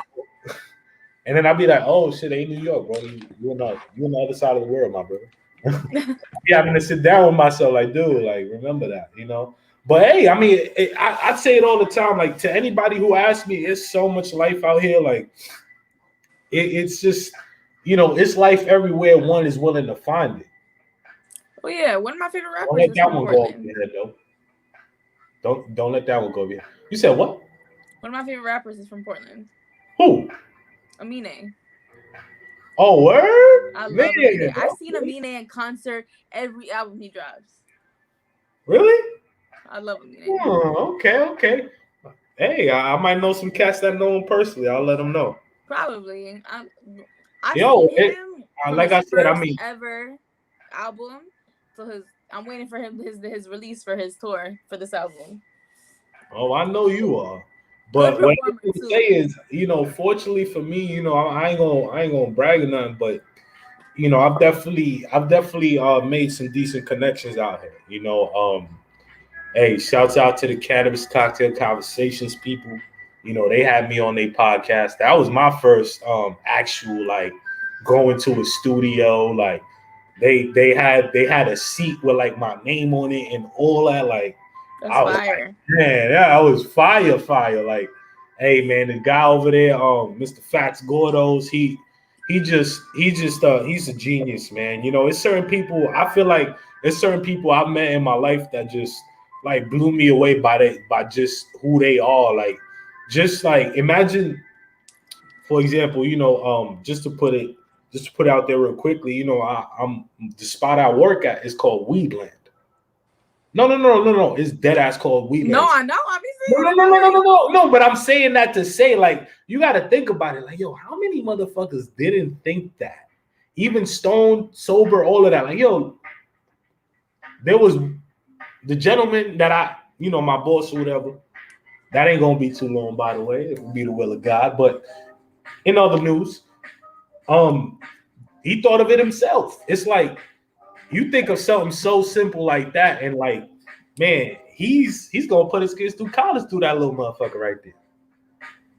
and then I'd be like, oh shit, ain't New York, bro. You on the other side of the world, my brother. Yeah, I'm gonna sit down with myself, like, dude, like, remember that, you know. But hey, I mean, I say it all the time, like to anybody who asks me, it's so much life out here, like it's just, it's life everywhere. One is willing to find it. Oh yeah, one of my favorite Don't rappers let is that from one go over Portland. your head, though. Don't let that one go over your head. You said what? One of my favorite rappers is from Portland. Who? Amine. Oh, word? I Man, love Amine. I've seen okay. Amine in concert every album he drops. Really? I love Amine. Okay. Hey, I might know some cats that know him personally. I'll let them know. Probably. I've Yo, seen him from like his I said, I first mean, ever album to his. I'm waiting for his release for his tour for this album. oh, I know you are. Good But what I performer was gonna say too. is, fortunately for me, I ain't gonna brag or nothing, but I've definitely made some decent connections out here. Hey, shouts out to the Cannabis Cocktail Conversations people. They had me on their podcast. That was my first actual like going to a studio. Like they had a seat with like my name on it and all that. Like That's I was like, fire. man, yeah, I was fire. Like, hey man, the guy over there, Mr. Fats Gordos, he's a genius, man. It's certain people I feel like there's certain people I've met in my life that just like blew me away by just who they are. Like, just like imagine, for example, just to put it out there real quickly, I'm the spot I work at is called Weedland. No. It's dead ass called No, Weedland. I know. I've been No, no, seeing no, no, no, no, stories. no, no. But I'm saying that to say, like, you got to think about it. Like, yo, how many motherfuckers didn't think that? Even stoned, sober, all of that. Like, yo, there was the gentleman that my boss or whatever. That ain't gonna be too long, by the way. It will be the will of God. But in other news, um, he thought of it himself. It's like you think of something so simple like that, and like, man, he's gonna put his kids through college through that little motherfucker right there.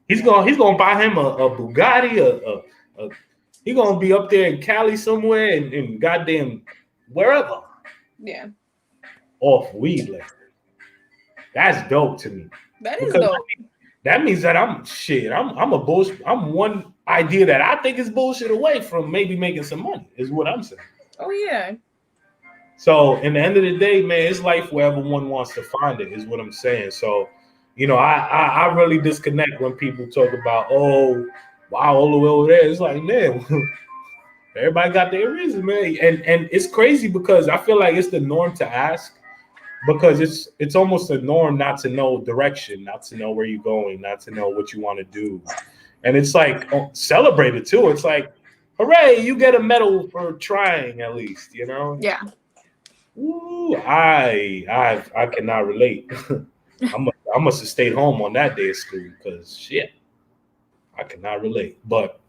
He's gonna buy him a Bugatti, he gonna be up there in Cali somewhere and goddamn wherever Yeah, off weed land. That's dope to me that is because dope. that means that I'm a bullshit. I'm one idea that I think is bullshit away from maybe making some money. Is what I'm saying. Oh yeah. So in the end of the day, man, it's life wherever one wants to find it. Is what I'm saying. So, I really disconnect when people talk about, oh, wow, all the way over there. It's like, man, everybody got their reason, man, and it's crazy because I feel like it's the norm to ask because it's almost a norm not to know direction, not to know where you're going, not to know what you want to do, and it's like celebrated too. It's like, hooray, you get a medal for trying at least, Yeah. Ooh, I cannot relate. I must have stayed home on that day of school because shit, I cannot relate. But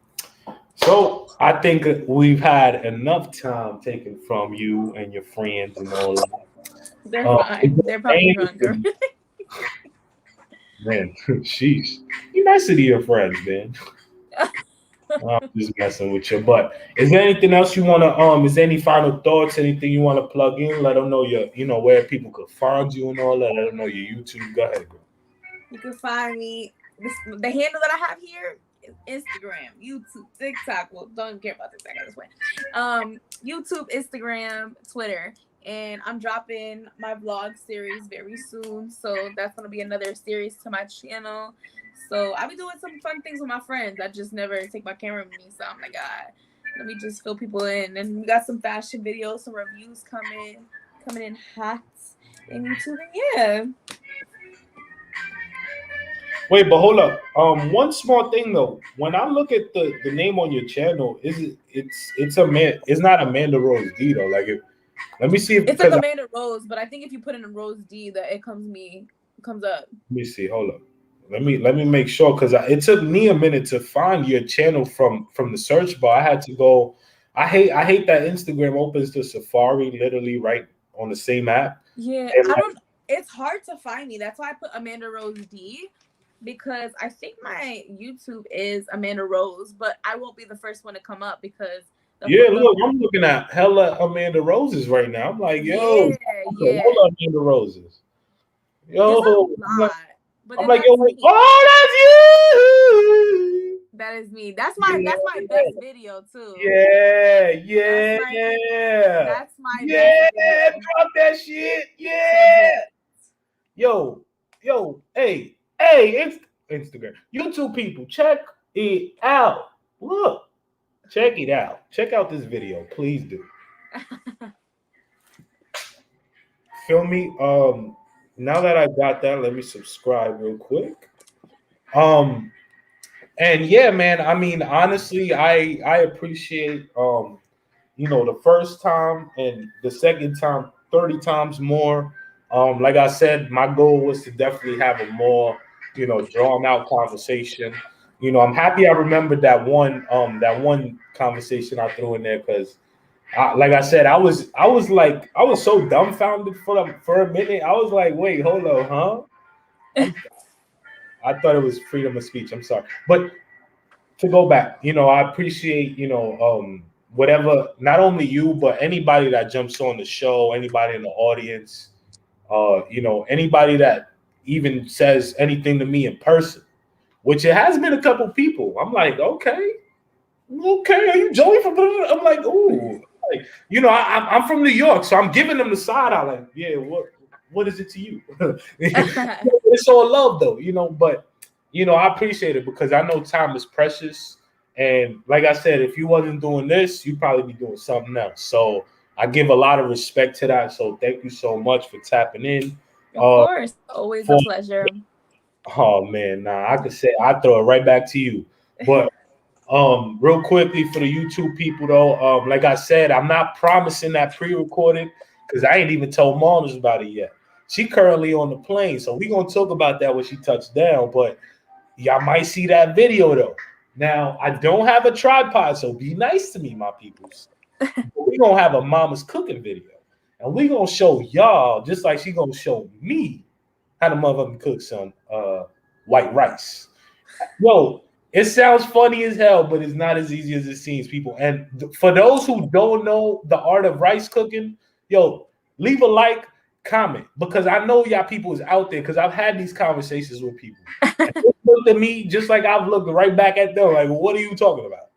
so I think we've had enough time taken from you and your friends and all that. They're fine. They're probably drunk. Man, sheesh. Be nicer to your friends, man. I'm just messing with you. But is there anything else you want to is there any final thoughts, anything you want to plug in? Let them know where people could find you and all that. Let them know your YouTube. Go ahead, girl. You can find me. The handle that I have here is Instagram, YouTube, TikTok. Well, don't care about TikTok at this point. YouTube, Instagram, Twitter, and I'm dropping my vlog series very soon. So that's gonna be another series to my channel. So I'll be doing some fun things with my friends. I just never take my camera with me, so I'm like, let me just fill people in. And we got some fashion videos, some reviews coming in hot in YouTube. And yeah. Wait, but hold up. One small thing though. When I look at the name on your channel, it's a man. It's not Amanda Rose D though. Like, let me see if It's like because Amanda Rose, but I think if you put in Rose D, that it comes up. let me see. Hold up. Let me make sure because it took me a minute to find your channel from the search bar. I had to go. I hate that Instagram opens to Safari literally right on the same app. Yeah, And I like, don't. It's hard to find me. That's why I put Amanda Rose D, because I think my YouTube is Amanda Rose, but I won't be the first one to come up because yeah, look, I'm looking at hella Amanda Roses right now. I'm like, yo, yeah. hella Amanda Roses. It's Yo, a lot. But I'm then like, yo, that's me. oh, that's you. That is me. That's my best video too. Yeah. That's my best video. Drop that shit. Yeah. Yo, hey, it's Instagram. YouTube people, check it out. Look, check it out. Check out this video. Please do. Feel me? Now that I got that, let me subscribe real quick. And yeah, man, I mean, honestly, I appreciate the first time and the second time 30 times more. Like I said, my goal was to definitely have a more, drawn out conversation. I'm happy I remembered that one conversation I threw in there because like I said, I was so dumbfounded for a minute. I was like, wait, hold on, huh? I thought it was freedom of speech. I'm sorry. But to go back, I appreciate, whatever, not only you, but anybody that jumps on the show, anybody in the audience, anybody that even says anything to me in person, which it has been a couple people. I'm like, okay, are you Joey from? I'm like, ooh, like, I'm from New York, so I'm giving them the side eye, like, yeah, what is it to you? It's all love, though, but I appreciate it because I know time is precious. And like I said, if you wasn't doing this, you'd probably be doing something else. So I give a lot of respect to that. So thank you so much for tapping in. Of course, always a pleasure. Oh man, I could say I throw it right back to you. But real quickly for the YouTube people though, like I said, I'm not promising that pre-recorded because I ain't even told Moms about it yet. She currently on the plane, so we gonna talk about that when she touched down. But y'all might see that video though. Now I don't have a tripod, so be nice to me, my peoples. We gonna have a mama's cooking video, and we gonna show y'all just like she gonna show me how to motherfucking cook some white rice. Yo, it sounds funny as hell, but it's not as easy as it seems, people. And for those who don't know the art of rice cooking, yo, leave a like, comment, because I know y'all people is out there because I've had these conversations with people. And they looked at me just like I've looked right back at them, like, what are you talking about?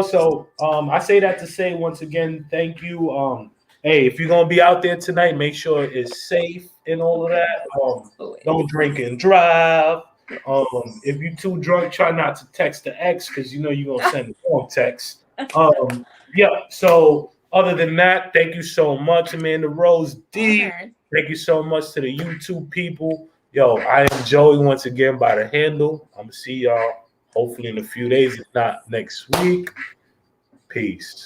So I say that to say once again, thank you. Hey, if you're gonna be out there tonight, make sure it's safe and all of that. Don't drink and drive. If you're too drunk, try not to text the ex because you're gonna send the wrong text. Yeah. So other than that, thank you so much, Amanda Rose D. Thank you so much to the YouTube people. Yo, I am Joey once again by the handle. I'm gonna see y'all hopefully in a few days, if not next week. Peace.